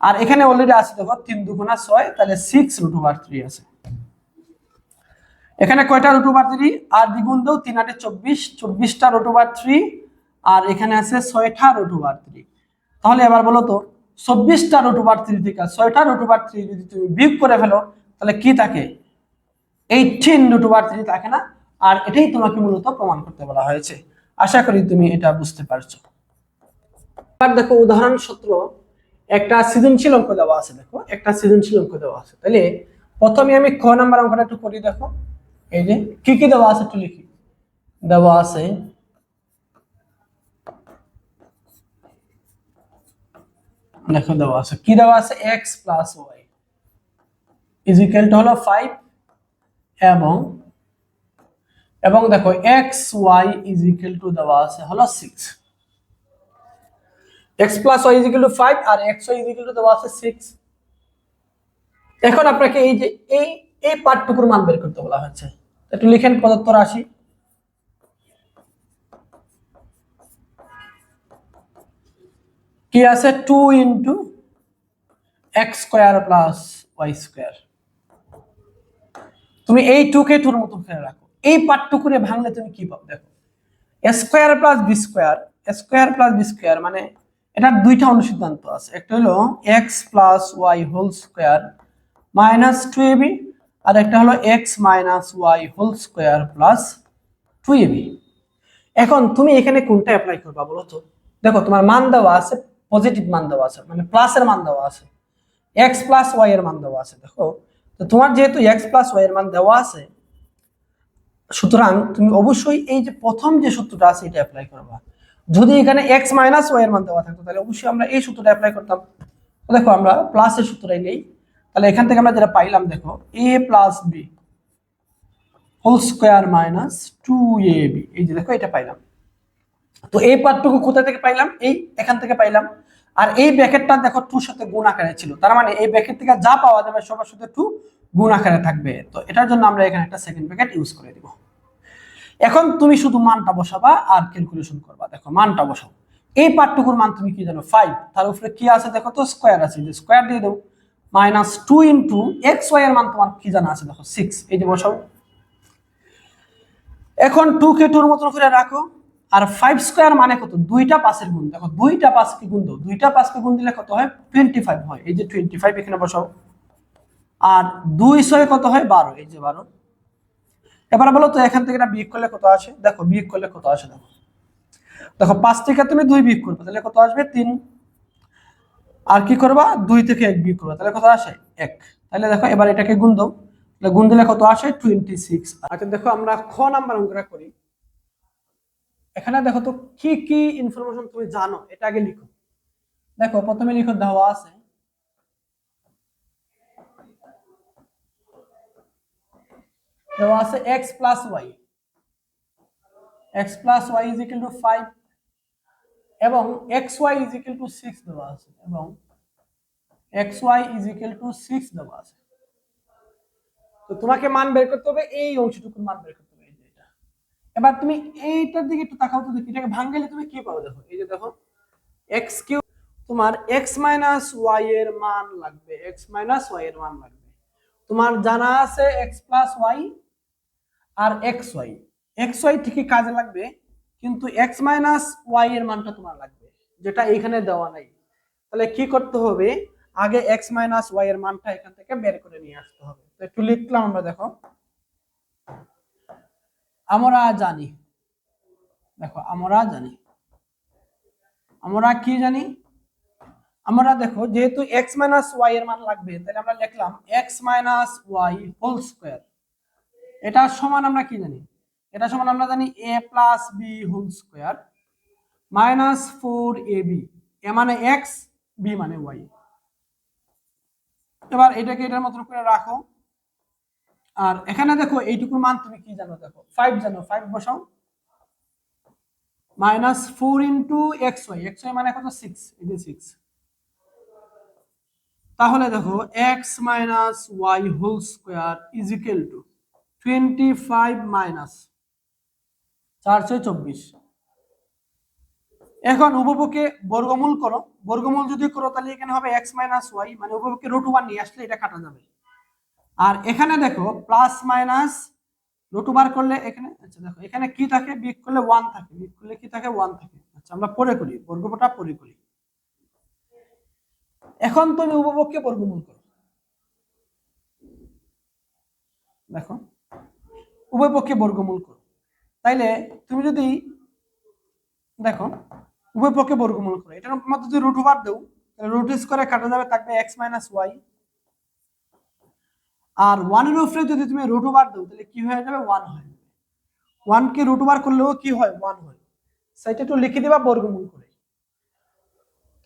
A: আর এখানে অলরেডি আছে দেখো 3 দুগুণা 6, তাহলে 6√3 আছে। এখানে কয়টা √3? আর দ্বিগুণ দাও, 3 8 24, 24টা √3। আর এখানে আছে 6টা √3। তাহলে এবার বলো তো 24টা √3 থেকে 6টা √3 যদি তুমি বিয়োগ করে ফেলো, তাহলে কি থাকে? 18√3 থাকে না? আর এটাই তোমাকে মূলত প্রমাণ করতে বলা হয়েছে। আশা করি তুমি এটা বুঝতে পারছো। এবার দেখো উদাহরণ 17, একটা সৃজনশীল অঙ্ক দেওয়া আছে। দেখো একটা সৃজনশীল অঙ্ক দেওয়া আছে, তাহলে প্রথমে আমি ক নাম্বার অঙ্কটা একটু করি। দেখো এই যে কি কি দেওয়া আছে একটু লিখি। দেওয়া আছে দেখো দেওয়া আছে কি দেওয়া আছে? x plus y is equal to হলো 5, এবং দেখো xy ইজ ইকুয়াল টু দেওয়া আছে হলো 6। x plus Y is equal to 5 আর x ওয়াই ইজিক্যাল টু দেওয়া আছে 6। এখন আপনাকে এই যে এই এই পার্টটুকুর মান বের করতে বলা হয়েছে। একটু লিখেন প্রদত্ত রাশি কি আছে 2 into x square plus y square. তুমি এই 2 কে 2 এর মতো ফেলে রাখো। এই পার্টটুকুরে ভাঙলে তুমি কি পাবে দেখো, a square plus b square, a square plus b square মানে এটার দুইটা অনুসিদ্ধান্ত আছে। একটা হলো x plus y whole square minus 2ab, আর একটা হলো x minus y whole square plus 2ab। এখন তুমি এখানে কোনটা অ্যাপ্লাই করবা বলো তো? দেখো তোমার মান দেওয়া আছে, পজিটিভ মান দেওয়া আছে, মানে প্লাসের মান দেওয়া আছে, x প্লাস y এর মান দেওয়া আছে। দেখো তো তোমার যেহেতু x প্লাস y এর মান দেওয়া আছে, সুতরাং তুমি অবশ্যই এই যে প্রথম যে সূত্রটা আছে এটা অ্যাপ্লাই করবা। যদি এখানে x মাইনাস y এর মান দেওয়া থাকতো তাহলে অবশ্যই আমরা এই সূত্রটা অ্যাপ্লাই করতাম। তো দেখো আমরা প্লাসের সূত্রটাই নেই, তাহলে এখান থেকে আমরা যেটা পাইলাম দেখো a plus b whole square minus 2ab, এই যে দেখো এটা পাইলাম। তো এই পার্টটুকু কোথা থেকে পাইলাম? এই এখান থেকে পাইলাম। আর এই ব্র্যাকেটটা দেখো 2 সাথে গুণ আকারে ছিল, তার মানে এই ব্র্যাকেট থেকে যা পাওয়া যাবে সবার সাথে 2 গুণ আকারে থাকবে। তো এটার জন্য আমরা এখানে একটা সেকেন্ড ব্র্যাকেট ইউজ করে দিব। এখন তুমি শুধু মানটা বসাবা আর ক্যালকুলেশন করবা। দেখো মানটা বসাও, এই পার্টটুকুর মান তুমি কি জানো 5, তার উপরে কি আছে দেখো তো স্কয়ার আছে, যে স্কয়ার দিয়ে দাও, মাইনাস 2 ইনটু x y এর মান তোমার কি জানা আছে দেখো 6, এই যে বসাও। এখন 2 কে 2 এর মতো করে রাখো, আর 5 স্কয়ার মানে কত? দুইটা 5 এর গুণ। দেখো দুইটা 5 কে গুণ দাও, দুইটা 5 কে গুণ দিলে কত হয়? 25 হয়, এই যে 25 এখানে বসাও। আর 2 6 কত হয়? 12, এই যে 12। এবার বলো তো এখান থেকে এটা বিয়োগ করলে কত আসে? দেখো বিয়োগ করলে কত আসে দেখো, দেখো 5 থেকে তুমি 2 বিয়োগ করবে তাহলে কত আসবে? 3। আর কি করবা? 2 থেকে 1 বিয়োগ করবে তাহলে কত আসে? 1। তাহলে দেখো এবার এটাকে গুণ দাও, তাহলে গুণ দিলে কত আসে? 26। আচ্ছা দেখো আমরা খ নাম্বার অঙ্কটা করি। এখানে দেখো তো কি কি ইনফরমেশন তুমি জানো এটা আগে লিখো। দেখো প্রথমে লিখো দেওয়া আছে x plus y, x plus y is equal two 5 এবং xy ইজ ইকুয়াল টু 6 দেওয়া আছে, এবং xy ইজ ইকুয়াল টু 6 দেওয়া আছে। তো তোমাকে মান বের করতে হবে, এই অংশটুকুর মান বের করতে হবে, এই যে এটা। এবার তুমি এইটার দিকে একটু তাকাও তো দেখি এটাকে ভাঙলে তুমি কি পাবে। দেখো এই যে দেখো x কিউব, তোমার x মাইনাস y এর মান লাগবে, x মাইনাস y এর মান লাগবে। তোমার জানা আছে x প্লাস y আর xy, xy ঠিকই কাজে লাগবে, কিন্তু x মাইনাস y এর মানটা তোমার লাগবে, যেটা এখানে দেওয়া নাই। তাহলে কি করতে হবে? আগে x মাইনাস y এর মানটা এখান থেকে বের করে নিয়ে আসতে হবে। তো একটু লিখলাম আমরা। দেখো আমরা জানি, দেখো আমরা জানি, আমরা কি জানি? আমরা দেখো যেহেতু x মাইনাস y এর মান লাগবে, তাহলে আমরা লিখলাম x minus y whole square. এটা সমান আমরা কি জানি? এটা সমান আমরা জানি a plus b whole square minus 4ab, a মানে x, b মানে y। এবার এটাকে এটার মতন করে রাখো। আর এখানে দেখো এইটুকুর মান তুমি কি জানো? দেখো 5 জানো, 5 বসাও, মাইনাস 4 ইন্টু xy, xy মানে কত? 6, এই যে 6। তাহলে দেখো x minus y whole square is equal to 25 minus 424। এখন উভয়পক্ষে বর্গমূল করো, বর্গমূল যদি করো তাহলে এখানে হবে x মাইনাস y, মানে উভয়পক্ষে রুট ওভার নিয়ে আসলে এটা কাটা যাবে। আর এখানে দেখো প্লাস মাইনাস রুট ওভার করলে এখানে, আচ্ছা দেখো এখানে কি থাকে? বিয়োগ করলে 1 থাকে, বিয়োগ করলে কি থাকে? 1 থাকে। আচ্ছা আমরা পরে করি, বর্গটা পরে করি। এখন তুমি উভয়পক্ষে বর্গমূল করো, দেখো উভয়পক্ষে বর্গমূল করো। তাইলে তুমি যদি দেখো উভয়পক্ষে বর্গমূল করো, এটার মধ্যে যদি রুট ওভার দাও তাহলে রুট স্কয়ারে কাটা যাবে, থাকবে x মাইনাস y। আর 1 এর উপরে যদি তুমি রুট ওভার দাও তাহলে কি হয়ে যাবে? 1 হয়ে যাবে। 1 কে রুট ওভার করলেও কি হয়? 1 হয়। সেটা একটু লিখে দিবা বর্গমূল করে।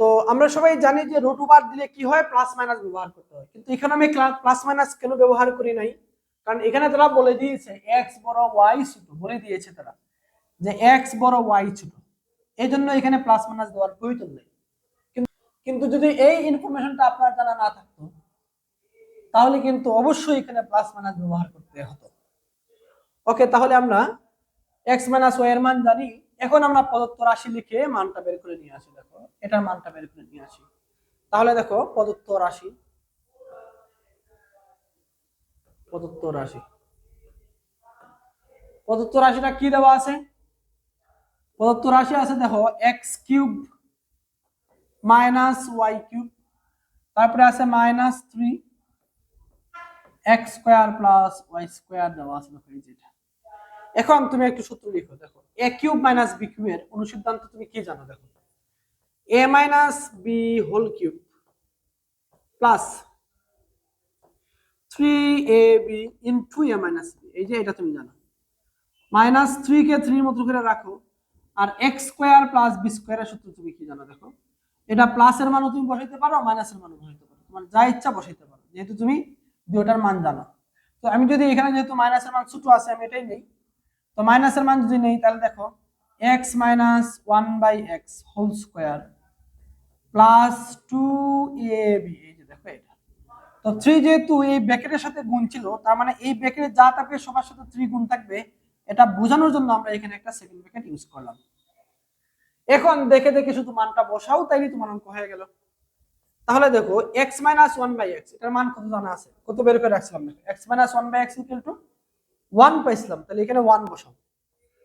A: তো আমরা সবাই জানি যে রুট ওভার দিলে কি হয়? প্লাস মাইনাস ব্যবহার করতে হয়, কিন্তু এখানে আমি প্লাস মাইনাস কেন ব্যবহার করি নাই? কারণ এখানে তারা বলে দিয়েছে x বড় y ছোট, বলে দিয়েছে তারা যে x বড় y ছোট, এই জন্য এখানে প্লাস মাইনাস দেওয়ার প্রয়োজন নেই। কিন্তু যদি এই ইনফরমেশনটা আপনার জানা না থাকতো তাহলে কিন্তু অবশ্যই এখানে প্লাস মাইনাস ব্যবহার করতে হতো। ওকে, তাহলে আমরা এক্স মাইনাস ওয়াই এর মান জানি। এখন আমরা প্রদত্ত রাশি লিখে মানটা বের করে নিয়ে আসি। দেখো এটার মানটা বের করে নিয়ে আসি। তাহলে দেখো প্রদত্ত রাশি প্রদত্ত রাশিটা কি দেওয়া আছে? প্রদত্ত রাশি আছে দেখো X cube minus Y cube, তারপরে আছে minus 3 X square plus Y square দেওয়া আছে। দেখো এই যেটা। এখন তুমি একটু সূত্র লিখো। দেখো এ কিউব মাইনাস বি কিউবের অনুসিদ্ধান্ত তুমি কি জানো? দেখো A minus B whole cube plus 3ab into A minus B, এই যে এটা তুমি জানো। মাইনাস 3 কে 3 এর মতো করে রাখো। আর এক্স স্কোয়ার প্লাস বি স্কোয়ারের সূত্র তুমি কি জানো? দেখো এটা প্লাসের মানও তুমি বসাইতে পারো, মাইনাসের মানও বসাইতে পারো, তোমার যা ইচ্ছা বসাইতে পারো, যেহেতু তুমি দুটোটার মান জানো। তো আমি যদি এখানে যেহেতু মাইনাসের মান ছোট আছে আমি এটাই নেই। তো মাইনাসের মান যদি নেই তাহলে দেখো X minus 1/x whole square plus 2ab, এই যে দেখো এটা। তো 3 যেহেতু এই ব্র্যাকেটের সাথে গুণ ছিল, তার মানে এই ব্র্যাকেটে যা থাকবে সবার সাথে 3 গুণ থাকবে। এটা বোঝানোর জন্য আমরা এখানে একটা সেকেন্ড ব্র্যাকেট ইউজ করলাম। এখন দেখে দেখে শুধু মানটা বসাও, তাইলে তোমার অঙ্ক হয়ে গেল। তাহলে দেখো x মাইনাস 1/x এটার মান কত জানা আছে? কত বের করে রাখছিলাম? দেখো x minus 1/x equal to 1 পাইছিলাম, তাহলে এখানে 1 বসাও।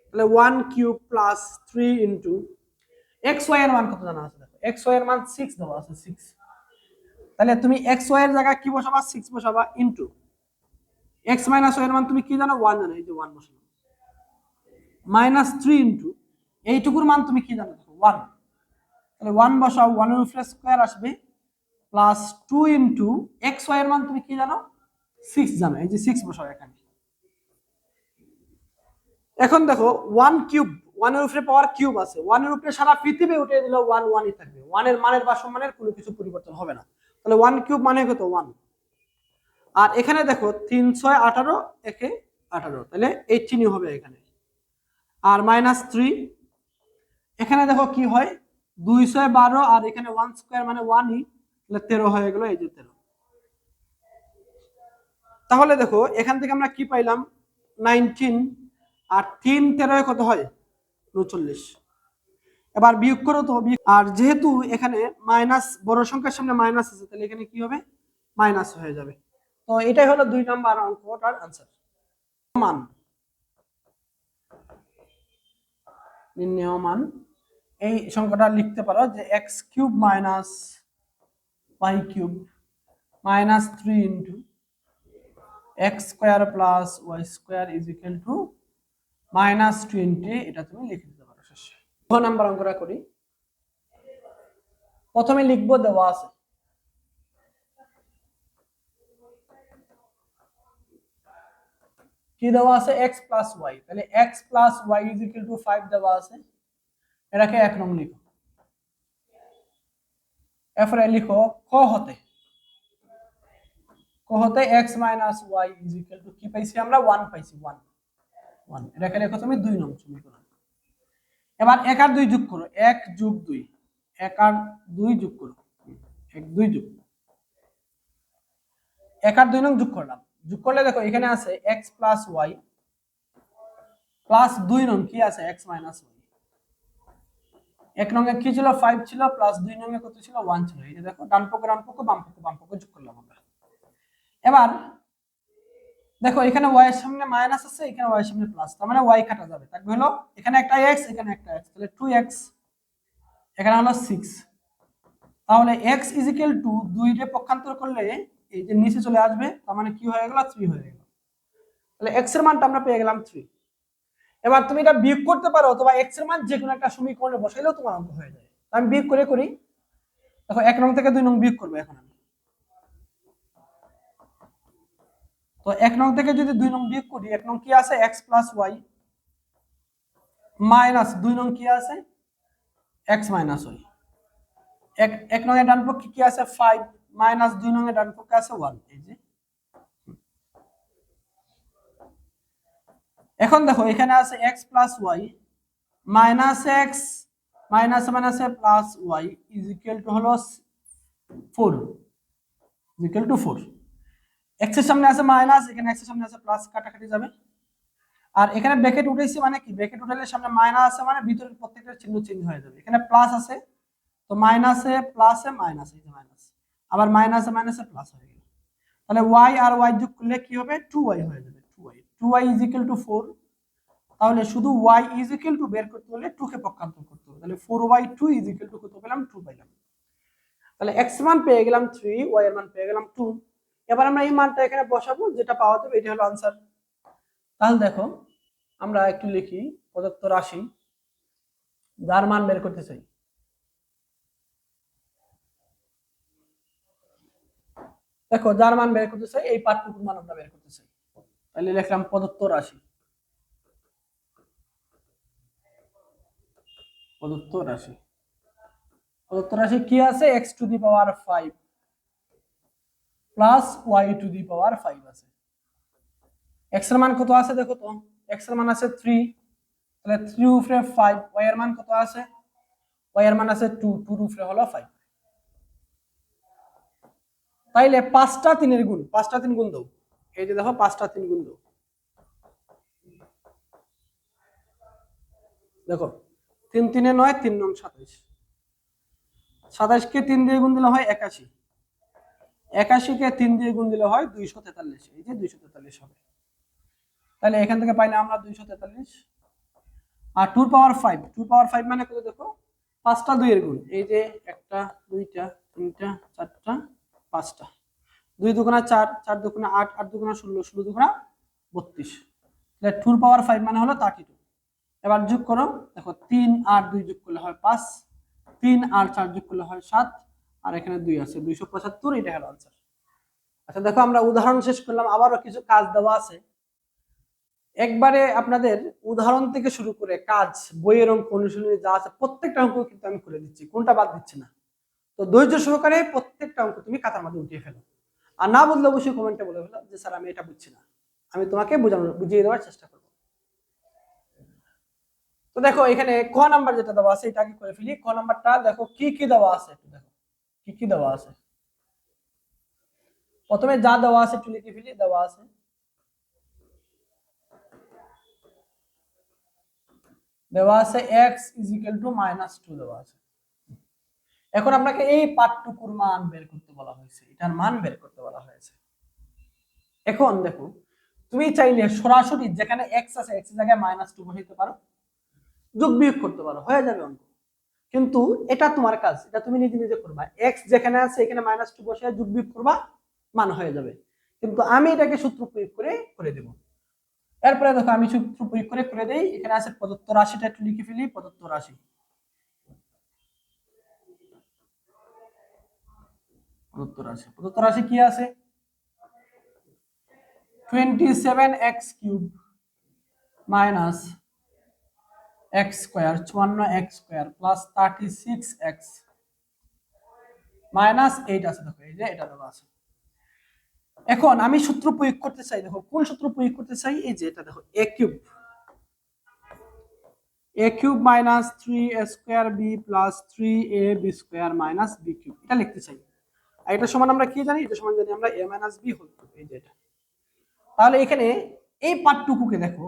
A: তাহলে 1 কিউব প্লাস 3 ইনটু xy এর মান কত জানা আছে? দেখো xy এর মান 6 দেওয়া আছে, 6। তাহলে তুমি xy এর জায়গায় কি বসাবা? 6 বসাবা ইনটু x মাইনাস y এর মান তুমি কি জানো? 1 জানো, এই যে 1 বসানো মাইনাস 3 ইনটু এইটুকুর মান তুমি কি জানো? দেখো 1। তাহলে 1 বসাও, 1 এর উপরে স্কয়ার আসবে প্লাস 2 ইনটু xy এর মান তুমি কি জানো? 6 জানো, এই যে 6 বসাও এখানে। এখন দেখো 1 কিউব, 1 এর উপরে পাওয়ার কিউব আছে, 1 এর উপরে সারা পৃথিবী উঠিয়ে দিলেও 1 1ই থাকবে, 1 এর মানের বা সমানের কোনো কিছু পরিবর্তন হবে না। তাহলে 1 কিউব মানে কত? 1। আর এখানে দেখো 3 6 18 একে 18, তাহলে 18 হবে এখানে। আর মাইনাস 3 এখানে দেখো কি হয় 2 6 12 আর এখানে 1 স্কয়ার মানে 1ই, তাহলে 13 হয়ে গেল, এই যে 13। তাহলে দেখো এখান থেকে আমরা কি পাইলাম? 19 আর 3 13 কত হয়? 39। এবার বিয়োগ করো তো। আর যেহেতু এখানে মাইনাস, বড় সংখ্যার সামনে মাইনাস আছে, তাহলে এখানে কি হবে? মাইনাস হয়ে যাবে। তো এটাই হলো 2 নাম্বার অঙ্কটার आंसर। মান নির্ণেয় মান, এই সংখ্যাটা লিখতে পারো যে x cube minus y cube minus 3 into x square plus y square is equal two minus 20, এটা তুমি লিখে দিতে পারো শেষে। 2 নাম্বার অঙ্কটা করি। প্রথমে লিখবো দেওয়া আছে কি দেওয়া আছে? x প্লাস y, তাহলে x plus y is equal two 5 দেওয়া আছে। এটাকে 1 নং লিখো। এরপরে লিখো ক হতে x minus y is equal two কি পাইছি আমরা? 1 পাইছি, 1 1। এটাকে লিখো তুমি 2 নং সমীকরণ। এবার 1 আর 2 যোগ করো, 1 যোগ 2, 1 আর 2 যোগ করো, 1 2 যোগ, 1 আর 2 নং যোগ করলাম। যোগ করলে দেখো এখানে আছে x প্লাস y প্লাস 2 নং কি আছে? x minus y। 1 নং এ কি ছিল? 5 ছিল, প্লাস 2 নং এ কত ছিল? 1 ছিল। এই যে দেখো ডান পক্ষ বাম পক্ষ যোগ করলাম আমরা। এবার দেখো এখানে y এর সামনে মাইনাস আছে, এখানে y এর সামনে প্লাস, তার মানে y কাটা যাবে। থাকবে হলো এখানে একটা x, এখানে একটা x, তাহলে 2x, এখানে হলো 6। তাহলে x ইজ ইকুয়াল টু 2 কে পক্ষান্তর করলে এই যে নিচে চলে আসবে, তার মানে কি হয়ে গেল? 3 হয়ে গেল। তাহলে x এর মানটা আমরা পেয়ে গেলাম 3। এবার তুমি এটা বিয়োগ করতে পারো, অথবা x এর মান যে কোনো একটা সমীকরণে বসাইলেও তোমার অঙ্ক হয়ে যায়। আমি বিয়োগ করে করি। দেখো 1 নং থেকে 2 নং বিয়োগ করব এখন আমি। তো 1 নং থেকে যদি 2 নং বিয়োগ করি, 1 নং কি আছে? x প্লাস y মাইনাস 2 নং কি আছে? x minus y। 1 নং এর ডান পক্ষে কি আছে? 5 মাইনাস 2 নং এর ডান পক্ষে আছে 1, এই যে। এখন দেখো এখানে আছে x plus y minus x minus মাইনাসে plus y is equal to হলো 4 ইকুয়াল টু 4। এক্স এর সামনে আছে মাইনাস, এখানে এক্স এর সামনে আছে প্লাস, কাটাকাটি যাবে। আর এখানে ব্র্যাকেট উঠাইছি মানে কি, ব্র্যাকেট উঠালে সামনে মাইনাস আছে মানে ভিতরের প্রত্যেকটা চিহ্ন চেঞ্জ হয়ে যাবে। এখানে প্লাস আছে তো মাইনাসে প্লাসে মাইনাস, এই যে মাইনাস, আবার মাইনাসে মাইনাসে প্লাস হয়ে গেল। তাহলে y আর y যোগ করলে কি হবে, 2y হয়ে যাবে। 2y is equal two 4। তাহলে শুধু y ইজ ইকুয়াল টু বের করতে হলে 2 কে পক্ষান্তর করতে হবে। তাহলে 4y2 ইজ ইকুয়াল টু কত পেলাম, 2 পেলাম। তাহলে x মান পেয়ে গেলাম 3, y এর মান পেয়ে গেলাম 2। এবার আমরা এই মানটা এখানে বসাবো, যেটা পাওয়া যাবে এটা হলো आंसर। তাহলে দেখো আমরা একটু লিখি প্রদত্ত রাশি যার মান বের করতে চাই। দেখো যার মান বের করতে চাই, এই পার্টটুকুর মান আমরা বের করতে চাই। তাহলে লিখলাম প্রদত্ত রাশি, প্রদত্ত রাশি, প্রদত্ত রাশি কি আছে, x to the power 5 plus y to the power 5 আছে। x এর মান কত আছে দেখো তো, x এর মান আছে 3, তাহলে 3 উপরে 5, y এর মান কত আছে, y এর মান আছে 2, 2 উপরে হলো 5। তাইলে 5টা 3 এর গুণ, 5টা 3 গুণ দাও, এই যে দেখো 5টা 3 গুণ দাও। দেখো 3 3 এ 9, 3 9 27, 27 কে 3 দিয়ে গুণ দিলে হয় 81, 81 কে 3 দিয়ে গুণ দিলে হয় 243, এই যে 243 হবে। তাহলে এখান থেকে পাইলে আমরা 243। আর 2 পাওয়ার 5, 2 পাওয়ার 5 মানে কত দেখো, 5টা 2 এর গুণ, এই যে 1টা 2টা 3টা 4টা 5টা, 2 দুগুণা 4, 4 দুগুণা 8, 8 দুগুণা 16, 16 দুগুণা 32। তাহলে 2 পাওয়ার 5 মানে হলো 32। এবার যোগ করো, দেখো 3 আর 2 যোগ করলে হয় 5, 3 আর 4 যোগ করলে হয় 7, আর এখানে 2 আছে, 275, এটা হলো आंसर। আচ্ছা দেখো আমরা উদাহরণ শেষ করলাম, আবারও কিছু কাজ দেওয়া আছে। একবারে আপনাদের উদাহরণ থেকে শুরু করে কাজ, বইয়ের অঙ্ক, অনুশীলনী যা আছে প্রত্যেকটা অঙ্ক কিন্তু আমি করে দিচ্ছি, কোনটা বাদ দিচ্ছি না। তো ধৈর্য সহকারে প্রত্যেকটা অঙ্ক তুমি খাতার মধ্যে উঠিয়ে ফেলো। আর না বুঝলে অবশ্যই কমেন্টে বলে ফেলো যে স্যার আমি এটা বুঝছি না, আমি তোমাকে বুঝিয়ে দেওয়ার চেষ্টা করবো। তো দেখো এখানে ক নাম্বার যেটা দেওয়া আছে এটা আগে করে ফেলি। ক নাম্বারটা দেখো কি কি দেওয়া আছে, একটু দেখো কি কি দেওয়া আছে। প্রথমে যা দেওয়া আছে একটু লিখে ফেলি। দেওয়া আছে x ইজ ইকুয়াল টু -2 দেওয়া আছে। এখন আপনাকে এই পার্টটুকুর মান বের করতে বলা হয়েছে, এটার মান বের করতে বলা হয়েছে। এখন দেখো তুমি চাইলে সরাসরি যেখানে x আছে x এর জায়গায় -2 বসাইতে পারো, যোগ বিয়োগ করতে পারো, হয়ে যাবে অঙ্ক। কিন্তু এটা তোমার কাজ, এটা তুমি নিজে নিজে করবা। x যেখানে আছে এখানে -2 বসিয়ে যোগ বিয়োগ করবা, মান হয়ে যাবে। কিন্তু আমি এটাকে সূত্র প্রয়োগ করে দেব। এরপরে দেখো আমি সূত্র প্রয়োগ করে দেই। এখানে আছে প্রদত্ত রাশিটা একটু লিখে ফেলি। প্রদত্ত রাশি, প্রদত্ত রাশি, প্রদত্ত রাশি কি আছে, 27x cube minus x square, 54x square plus 36x minus 8 আছে। দেখো এই যে এটা দেওয়া আছে। এখন আমি সূত্র প্রয়োগ করতে চাই, দেখো কোন সূত্র প্রয়োগ করতে চাই, এই যে এটা দেখো a cube minus 3a square b plus 3ab square minus b cube, এটা লিখতে চাই। আর এটা সমান আমরা কি জানি, এটা সমান জানি আমরা a minus b whole cube, এই যে এটা। তাহলে এখানে এই পার্টটুকুকে দেখো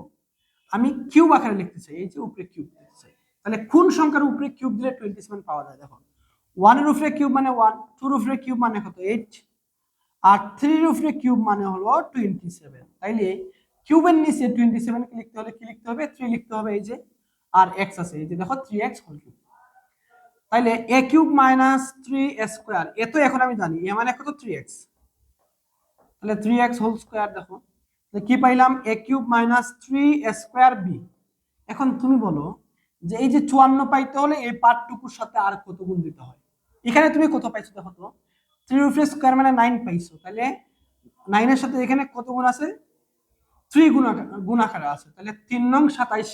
A: আমি কিউব আকারে লিখতে চাই, এই যে উপরে কিউব লিখতে চাই। তাহলে কোন সংখ্যার উপরে কিউব দিলে 27 পাওয়া যায়, দেখো 1 এর উপরে কিউব মানে 1, 2 এর উপরে কিউব মানে কত 8, আর 3 এর উপরে কিউব মানে হলো 27। তাইলে কিউবের নিচে 27 কে লিখতে হলে কি লিখতে হবে, 3 লিখতে হবে, এই যে আর x আছে, এই যে দেখো 3x হোল কিউব। তাইলে a cube minus 3a square, A তো এখন আমি জানি a মানে কত 3x, তাহলে 3x হোল স্কয়ার। দেখো কি পাইলাম, a cube minus 3a square b। এখন তুমি বলো যে এই যে 54 পাইতে হলে এই পার্টটুকুর সাথে আর কত গুণ দিতে হয়। এখানে তুমি কত পাইছো দেখো তো, 3 উপরে স্কয়ার মানে 9 পাইছো, তাহলে 9 এর সাথে এখানে কত গুণ আছে, 3 গুণ আকারে আছে, তাহলে 3 নং 27,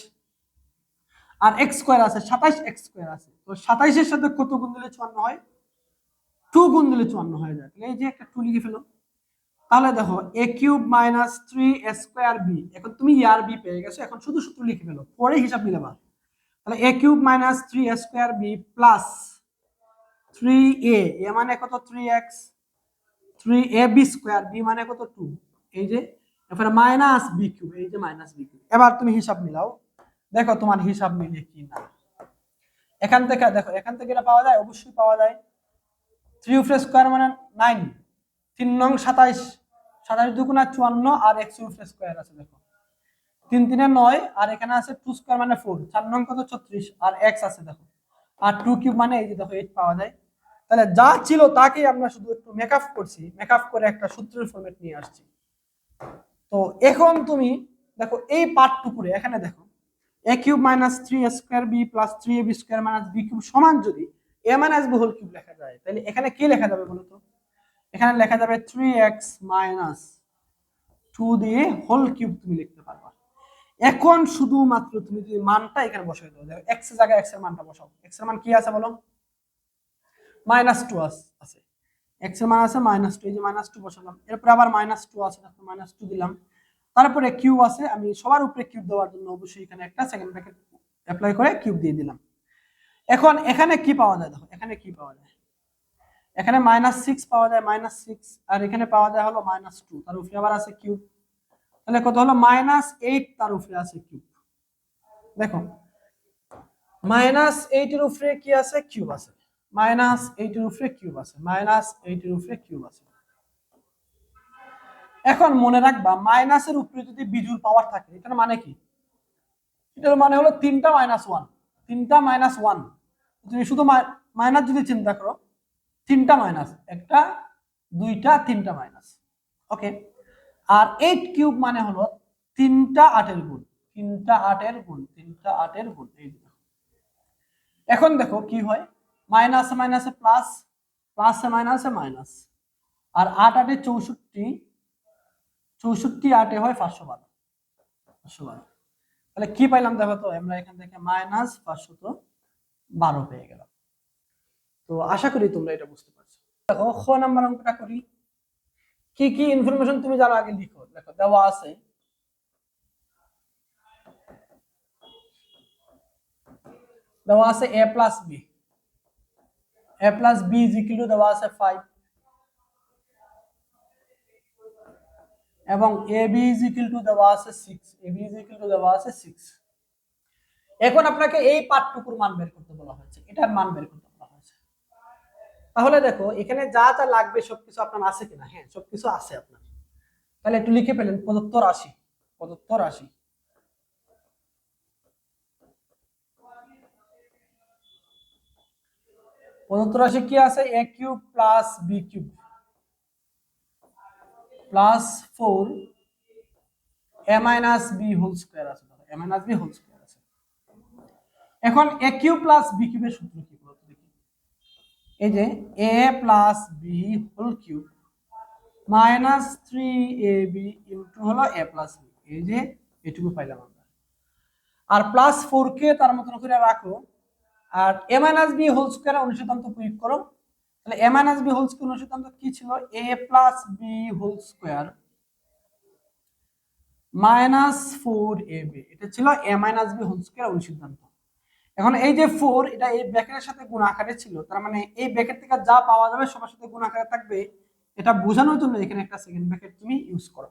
A: আর x স্কয়ার আছে 27x স্কয়ার আছে, তো 27 এর সাথে কত গুণ দিলে 54 হয়, 2 গুণ দিলে 54 হয়ে যায়। তাহলে এই যে একটা 2 লিখে ফেলো। তাহলে দেখো a cube minus 3a square b, এখন তুমি আর b পেয়ে গেছো, এখন শুধু সূত্র লিখে ফেলো, পরে হিসাব মিলাবা। তাহলে a cube minus 3a square b plus 3a, a মানে কত 3x, 3ab স্কয়ার, b মানে কত 2, এই যে এরপরে মাইনাস b কিউব, এই যে মাইনাস b কিউব। এবার তুমি হিসাব মিলাও, দেখো তোমার হিসাব মিলে কি না। এখান থেকে দেখো, এখান থেকে এটা পাওয়া যায়, অবশ্যই পাওয়া যায়। 3 উপরে স্কয়ার মানে 9, 3 নং 27, 27 দুগুণা 54, আর x উপরে স্কয়ার আছে দেখো 3 3 9, আর এখানে আছে 2 স্কয়ার মানে 4, 4 নং কত 36, আর x আছে দেখো, আর 2 কিউব মানে এই যে দেখো 8 পাওয়া যায়। তাহলে যা ছিল তাকেই আমরা শুধু একটু মেকআপ করছি, মেকআপ করে একটা সূত্রের ফরম্যাট নিয়ে আসছি। তো এখন তুমি দেখো এই পার্টটুকুরে এখানে দেখো a cube minus 3a square b plus 3ab square minus b cube সমান যদি a minus b whole cube লেখা যায়, তাহলে এখানে কি লেখা যাবে বলো তো? এখানে লেখা যাবে 3x মাইনাস 2 দিয়ে হোল কিউব তুমি লিখতে পারবা। এখন শুধুমাত্র তুমি যদি মানটা এখানে বসাই দাও, দেখো x এর জায়গায় x এর মানটা বসাও। x এর মান কি আছে বলো? -2 আছে, x এর মান আছে -2, এই যে -2 বসালাম, এরপর আবার -2 আছে, দেখো -2 দিলাম, তারপরে কিউব আছে, আমি সবার উপরে কিউব দেওয়ার জন্য অবশ্যই এখানে একটা সেকেন্ড ব্র্যাকেট অ্যাপ্লাই করে কিউব দিয়ে দিলাম। এখন এখানে কি পাওয়া যায় দেখো, এখানে কি পাওয়া যায়, এখানে -6 পাওয়া যায়, -6, আর এখানে পাওয়া যায় হলো -2, তার উপরে আবার আছে কিউব, তাহলে কত হলো -8, তার উপরে আছে কিউব। দেখো -8 এর উপরে কি আছে? কিউব আছে, -8 এর উপরে কিউব আছে, -8 এর উপরে কিউব আছে। এখন মনে রাখবা মাইনাসের উপরে যদি বিজুর পাওয়ার থাকে এটার মানে কি? এটার মানে হলো 3টা -1, 3টা -1, তুমি শুধু মাইনাস যদি চিন্তা করো, 3টা মাইনাস, একটা 2টা 3টা মাইনাস, ওকে। আর 8 কিউব মানে হলো 3টা 8-এর গুণ, 3টা 8-এর গুণ, 3টা 8-এর গুণ, এই দেখো। এখন দেখো কি হয়, মাইনাস মাইনাসে প্লাস, প্লাসে মাইনাসে মাইনাস, আর 8 8 64, 64 8 হয় 512, 512। তাহলে কি পাইলাম দেখো তো, আমরা এখান থেকে -512 পেয়ে গেলাম। তো আশা করি তোমরা এটা বুঝতে পারছো। দেখো খ নাম্বার অঙ্কটা করি। কি কি ইনফরমেশন তুমি জানো আগে লিখো। দেখো দেওয়া আছে a plus B, a plus B is equal to দেওয়া আছে 5, এবং A B is equal to দেওয়া আছে 6, A B is equal to দেওয়া আছে 6। এখন আপনাকে এই পার্টটুকুর মান বের করতে বলা হয়েছে, এটার মান বের করতে বলা হয়েছে। তাহলে দেখো এখানে যা যা লাগবে সবকিছু আপনার আছে কিনা? হ্যাঁ, সবকিছু আছে আপনার। তাহলে একটু লিখে ফেলেন, প্রদত্ত রাশি, প্রদত্ত রাশি। প্রদত্ত রাশি কি আছে? a cube plus b cube plus 4 a minus b whole square আছে, a minus b whole square আছে। এখন a কিউব প্লাস b কিউবের সূত্র কি বলতো দেখি? এই যে a plus b whole cube minus 3ab into হলো a প্লাস b, এই যে এটুকু পাইলাম আমরা। আর প্লাস 4 কে তার মতন করে রাখো, আর a minus b whole square অনুসিদ্ধান্ত প্রয়োগ করো। তাহলে a minus b whole square অনুসিদ্ধান্ত কি ছিল? a plus b whole square minus 4ab, এটা ছিল a minus b whole square অনুসিদ্ধান্ত। এখন এই যে 4, এটা এই ব্র্যাকেটের সাথে গুণ আকারে ছিল, তার মানে এই ব্র্যাকেট থেকে যা পাওয়া যাবে সবার সাথে গুণ আকারে থাকবে, এটা বোঝানোর জন্য এখানে একটা সেকেন্ড ব্র্যাকেট তুমি ইউজ করো।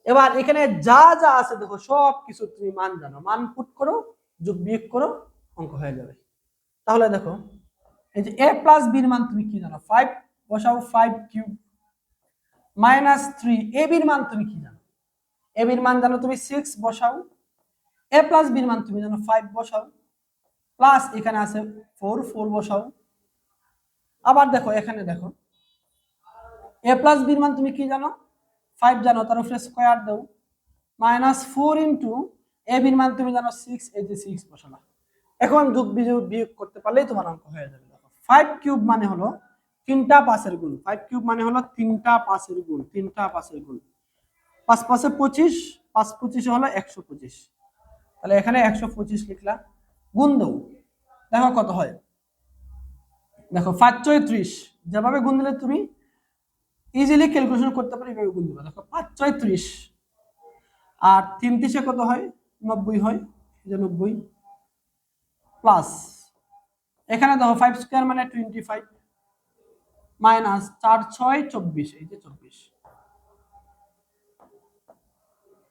A: এবার এখানে যা যা আছে দেখো সব কিছু তুমি মান জানো, মান পুট করো, যোগ বিয়োগ করো, অঙ্ক হয়ে যাবে। তাহলে দেখো এই যে a প্লাস b এর মান তুমি কি জানো? 5 বসাও, 5 কিউব মাইনাস 3 a b এর মান তুমি কি জানো? a b এর মান জানো তুমি 6 বসাও, a প্লাস b এর মান তুমি জানো 5 বসাও, প্লাস এখানে আছে 4, 4 বসাও। আবার দেখো এখানে দেখো a প্লাস b এর মান তুমি কি জানো? 5 জানো, তার উপরে স্কয়ার দাও, মাইনাস 4 ইনটু a b এর মান তুমি জানো 6, এই যে 6 বসালা। এখন যোগ বিয়োগ করতে পারলেই তোমার অঙ্ক হয়ে যাবে। দেখো 5 কিউব মানে হলো 3টা 5-এর গুণ, 5 কিউব মানে হলো 3টা 5-এর গুণ, 3টা 5-এর গুণ, 5 5 25, 5 25 হলো 125। তাহলে এখানে 125 লিখলা, গুণ দাও, দেখো কত হয়। দেখো 5 34, যেভাবে গুণ দিলে তুমি ইজিলি ক্যালকুলেশন করতে পারো, এইভাবে গুণ দিবা। দেখো 5 34, আর 3 3 কত হয়? 90 হয়, এই যে 90 প্লাস এখানে দেখো 5 স্কয়ার মানে 25 মাইনাস 4 6 24, এই যে 24।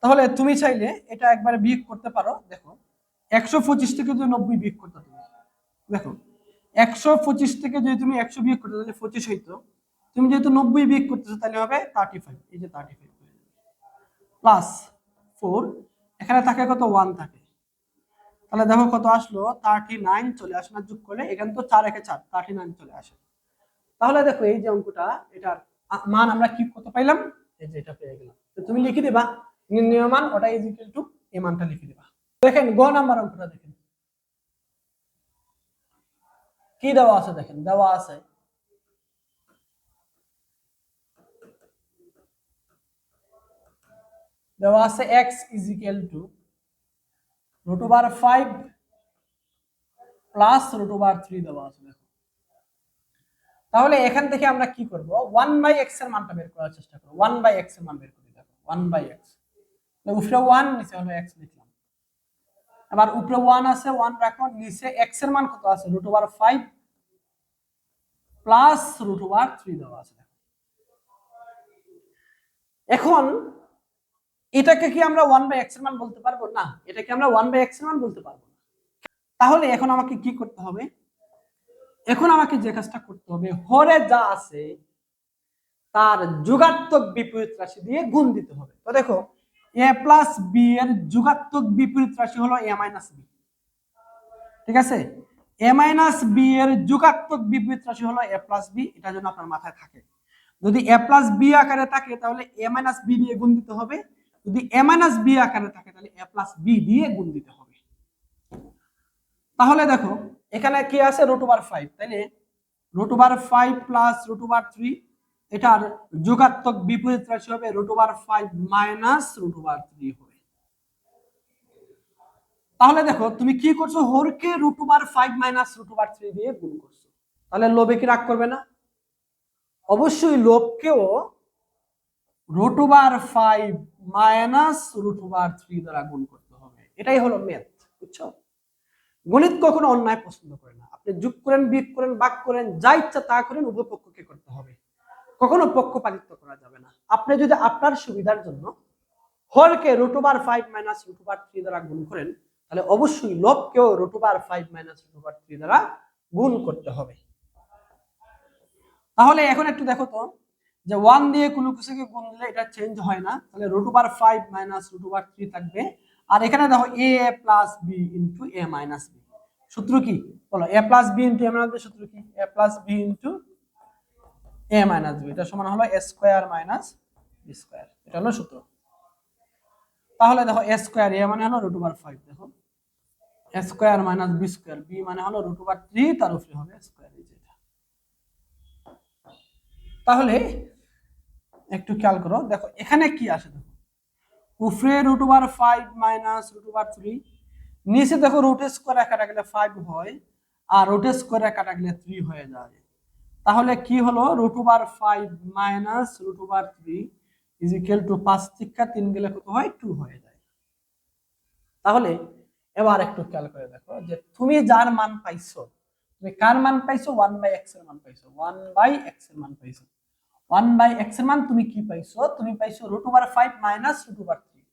A: তাহলে তুমি চাইলে এটা একবারে বিয়োগ করতে পারো। দেখো 125 থেকে যদি 90 বিয়োগ করতে, তুমি দেখো 125 থেকে যদি তুমি 100 বিয়োগ করতে তাহলে 25 হইতো। তুমি যেহেতু 90 বিয়োগ করতেছো তাহলে হবে 35, এই যে 35 প্লাস 4, এখানে থাকে কত 1 থাকে, তাহলে দেখো কত আসলো 39 চলে আসে না যোগ করলে, এখানে তো 4 একে 4 39 চলে আসে। তাহলে দেখো এই যে অঙ্কটা, এটার মান আমরা কি কত পাইলাম, এই যে এটা পেয়ে গেলাম। তো তুমি লিখে দিবা নির্ণয় মান, ওটা ইজ ইকুয়াল টু এই মানটা লিখে দিবা। দেখেন গ নাম্বার অঙ্কটা দেখেন কি দেওয়া আছে, দেখেন দেওয়া আছে x is equal two √5 plus √3 দেওয়া আছে। দেখো তাহলে এখান থেকে আমরা কি করব, 1/x এর মানটা বের করার চেষ্টা করব। 1/x এর মান বের করি। দেখো 1/x, উপরে 1 নিচে হলো x লিখলাম। আবার উপরে 1 আছে 1 রাখো, নিচে x এর মান কত আছে √5 প্লাস √3 দেওয়া আছে। এখন এটাকে কি আমরা 1/x এর মান বলতে পারবো? না, এটাকে আমরা 1/x এর মান বলতে পারবো না। তাহলে এখন আমাকে কি করতে হবে, এখন আমাকে যে কাজটা করতে হবে, হরে যা আছে তার যোগাত্মক বিপরীত রাশি দিয়ে গুণ দিতে হবে। তো দেখো a প্লাস বি এর যোগাত্মক বিপরীত রাশি হলো a মাইনাস বি, ঠিক আছে? a মাইনাস বি এর যোগাত্মক বিপরীত রাশি হলো a প্লাস বি, এটা যেন আপনার মাথায় থাকে। যদি a প্লাস বি আকারে থাকে তাহলে a মাইনাস বি দিয়ে গুণ দিতে হবে, যদি a মাইনাস বি আকারে থাকে তাহলে a প্লাস বি দিয়ে গুণ দিতে হবে। তাহলে দেখো এখানে কি আছে √5, তাহলে √5 প্লাস √3, এটার যোগাত্মক বিপরীত রাশি হবে √5 মাইনাস √3 হবে। তাহলে দেখো তুমি কি করছো, হরকে √5 মাইনাস √3 দিয়ে গুণ করছো। তাহলে লোভে কি রাগ করবে না? অবশ্যই লোভকেও √5 মাইনাস √3 দ্বারা গুণ করতে হবে। এটাই হলো ম্যাথ, বুঝছো? গণিত কখনো অন্যায় পছন্দ করে না। আপনি যোগ করেন, বিয়োগ করেন, ভাগ করেন, যা ইচ্ছা তা করেন, উভয় পক্ষকে করতে হবে, কখনো পক্ষপাতিত্ব করা যাবে না। আপনি যদি আপনার সুবিধার জন্য হরকে √5 মাইনাস √3 দ্বারা গুণ করেন, তাহলে অবশ্যই লবকেও √5 মাইনাস √3 দ্বারা গুণ করতে হবে। তাহলে এখন একটু দেখো তো, যে 1 দিয়ে কোনো কিছুকে গুণ দিলে এটা চেঞ্জ হয় না, তাহলে √5 মাইনাস √3 থাকবে। আর এখানে দেখো a plus B into a minus B, সূত্র কি বলো? a plus B into a minus B সূত্র কি? a plus B into a minus B, এটা সমান হলো a square minus b square, এটা হলো সূত্র। তাহলে দেখো a স্কয়ার, a মানে হলো √5, দেখো a square minus b square, b মানে হলো √3, তার উপরে হবে স্কয়ার, এই যেটা। তাহলে একটু খেয়াল করো, দেখো এখানে কি আসে, দেখো উপরে √5 মাইনাস √3, নিচে দেখো রুট স্কয়ার কাটা গেলে 5 হয়, আর রুট স্কয়ার কাটা গেলে 3 হয়ে যায়। তাহলে কি হলো √5 মাইনাস √3 ইজ ইকুয়াল টু 5 থেকে 3 গেলে কত হয় 2 হয়ে যায়। তাহলে এবার একটু খেয়াল করে দেখো, যে তুমি যার মান পাইছো, তুমি কার মান পাইছো? 1/x এর মান পাইছো, 1/x এর মান পাইছো। 1/x এর মান তুমি কি পাইছো? তুমি পাইছো √5 মাইনাস √3।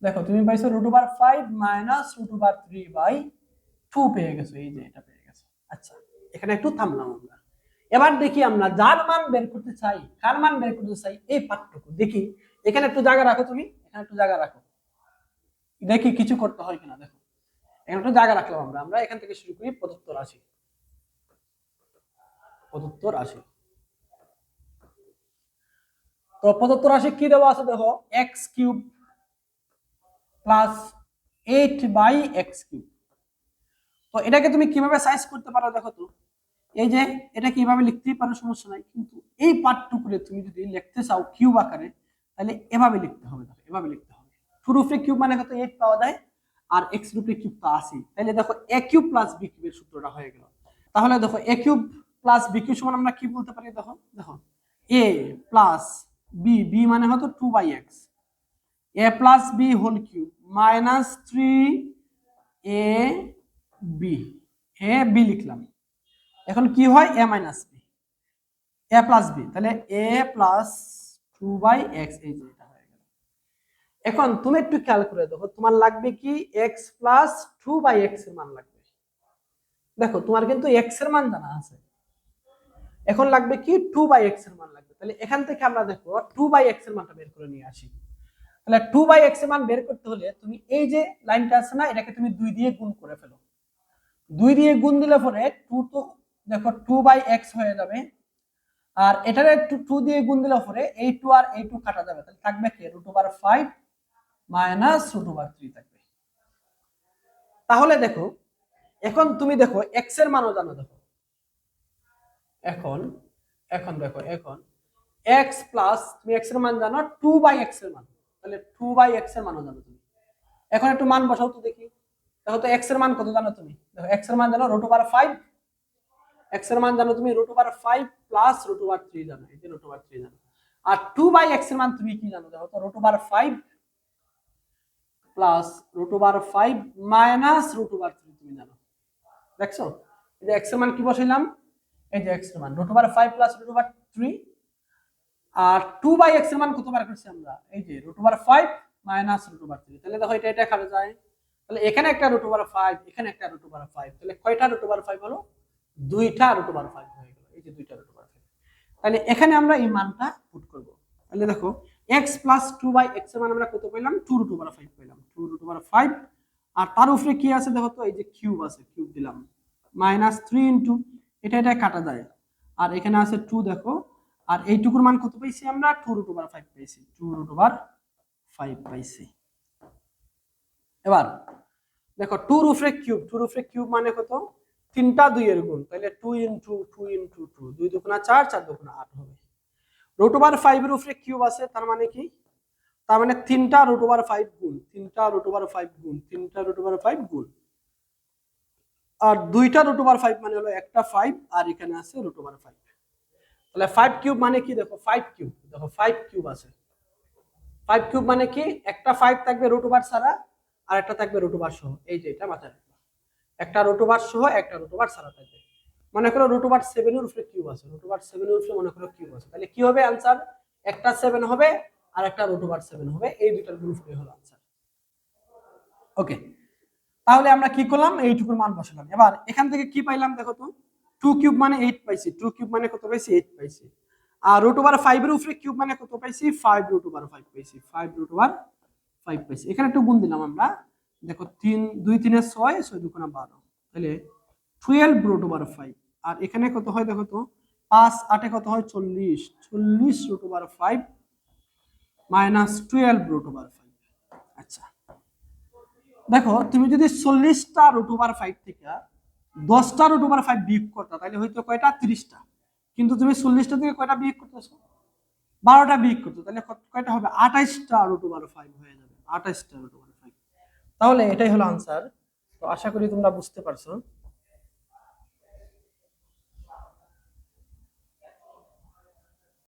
A: দেখো তুমি পাইছো √5 মাইনাস √3/2 পেয়ে গেছো, এই যে এটা পেয়ে গেছো। আচ্ছা, এখানে একটু থামলাম আমরা। এবার দেখি আমরা যার মান বের করতে চাই, কার মান বের করতে চাই, এই পাঠটুকু দেখি। এখানে একটু জায়গা রাখো, তুমি এখানে একটু জায়গা রাখো, দেখি কিছু করতে হয় কিনা। দেখো এখানে একটু জায়গা রাখলাম আমরা। আমরা এখান থেকে শুরু করি প্রদত্ত রাশি। প্রদত্ত রাশি, তো প্রদত্ত রাশি কি দেওয়া আছে? দেখো x³ প্লাস 8/x³। তো এটাকে তুমি কিভাবে সাইজ করতে পারো দেখো তো, এই যে এটা কিভাবে লিখতেই পারো, সমস্যা নাই। কিন্তু এই পার্টটুকুরে তুমি যদি লিখতে চাও কিউব আকারে, তাহলে এভাবে লিখতে হবে। দেখো এভাবে লিখতে হবে, 2 রুপে কিউব মানে কত 8 পাওয়া যায়, আর x রুপে কিউব তো 80। তাহলে দেখো a³ প্লাস b³ এর সূত্রটা হয়ে গেল। তাহলে দেখো a³ প্লাস b³ সমান আমরা কি বলতে পারি? দেখো দেখো a প্লাস b, b মানে হতো 2/x, a plus b whole cube minus 3ab, A B লিখলাম, এখন কি হয় A minus B, A plus B, তাহলে এ প্লাস 2/x, এই যে এটা হয়ে গেল। এখন তুমি একটু খেয়াল করে দেখো, তোমার লাগবে কি x প্লাস 2/x এর মান লাগবে। দেখো তোমার কিন্তু x এর মান জানা আছে, এখন লাগবে কি 2/x এর মান লাগবে। তাহলে এখান থেকে আমরা দেখো 2/x এর মানটা বের করে নিয়ে আসি। তাহলে 2/x এর মান বের করতে হলে তুমি এই যে লাইনটা আছে না, এটাকে তুমি 2 দিয়ে গুণ করে ফেলো। 2 দিয়ে গুণ দিলে পরে 2 তো দেখো 2/x হয়ে যাবে, আর এটারে 2 দিয়ে গুণ দিলে পরে এই 2 আর এই 2 কাটা যাবে, তাহলে থাকবে কি √5 মাইনাস √3 থাকবে। তাহলে দেখো এখন তুমি দেখো x এর মানও জানো, দেখো এখন এখন দেখো এখন x প্লাস, তুমি x এর মান জানো 2/x এর মান, তাহলে 2/x এর মানও জানো তুমি। এখন একটু মান বসাও তো দেখি, দেখো তো x এর মান কত জানো তুমি, দেখো x এর মান জানো √5, x এর মান জানো তুমি √5 প্লাস √3 জানো, এই যে √3 জানো। আর 2/x এর মান তুমি কি জানো, দেখো তো √5 প্লাস √5 মাইনাস √3 তুমি জানো। দেখছো এই যে x এর মান কি বসাইলাম, এই যে x এর মান √5 প্লাস √3, আর 2/x এর মান কত বার করছি আমরা, এই যে √5 মাইনাস √3। তাহলে দেখো এটা এটা কাটা যায়, তাহলে এখানে একটা √5, এখানে একটা √5, তাহলে কয়টা √5 হলো, দুইটা √5 হয়ে গেল, এই যে দুইটা √5। তাহলে এখানে আমরা এই মানটা পুট করব। তাহলে দেখো x প্লাস 2/x এর মান আমরা কত পেলাম, 2√5 পেলাম, 2√5। আর তার উপরে কি আছে দেখো তো, এই যে কিউব আছে, কিউব দিলাম, মাইনাস 3 ইনটু এটা এটা কাটা যায়, আর এখানে আছে 2 দেখো, আর এইটুকুর মান কত পাইছি আমরা, 2√5 পাইছি, 2√5 পাইছি। এবার দেখো 2 এর উপরে কিউব, 2 এর উপরে কিউব মানে কত, তিনটা 2 এর গুণ, তাহলে 2 ইনটু 2 ইনটু 2, 2 দুগুণা 4, 4 দুগুণা 8 হবে। √5 এর উপরে কিউব আছে, তার মানে কি, তার মানে তিনটা √5 গুণ, তিনটা √5 গুণ, তিনটা √5 গুণ, আর দুইটা √5 মানে হলো একটা 5, আর এখানে আছে √5। তাহলে 5 কিউব মানে কি, দেখো 5 কিউব, দেখো 5 কিউব আছে, 5 কিউব মানে কি, একটা 5 থাকবে √5 ছাড়া, আর একটা থাকবে √5 সহ, এই যে এটা মাথায় রাখবে, একটা √5 সহ একটা √5 ছাড়া থাকবে। মনে করো √7 এর উপরে কিউব আছে, √7 এর উপরে মনে করো কিউব আছে, তাহলে কি হবে आंसर, একটা 7 হবে আর একটা √7 হবে, এই দুইটার গুণফল হলো आंसर। ওকে, তাহলে আমরা কি করলাম, এইটুকুর মান বসালাম। এবার এখান থেকে কি পাইলাম দেখো তো, 2 কিউব মানে 8 পাইছি, 2 কিউব মানে কত পাইছি, 8 পাইছি। আর √5 এর উপরে কিউব মানে কত পাইছি, 5 √5 পাইছি, 5 √5 পাইছি। এখানে একটু গুণ দিলাম আমরা, দেখো 3 2 3 এর 6, 6 2 12, তাহলে 12 √5। আর এখানে কত হয় দেখো তো, 5 8 এ কত হয় 40, 40 √5 মাইনাস 12 √5। আচ্ছা দেখো তুমি যদি 40টা √5 থেকে 10টা √5 বিয়োগ করতা, তাহলে হয়তো কয়টা, 30টা। কিন্তু তুমি 40টা থেকে কয়টা বিয়োগ করতেছো, 12টা বিয়োগ করছো, তাহলে কয়টা হবে, 28টা √5 হয়ে যাবে, 28টা √5। তাহলে এটাই হলো आंसर। তো আশা করি তোমরা বুঝতে পারছো।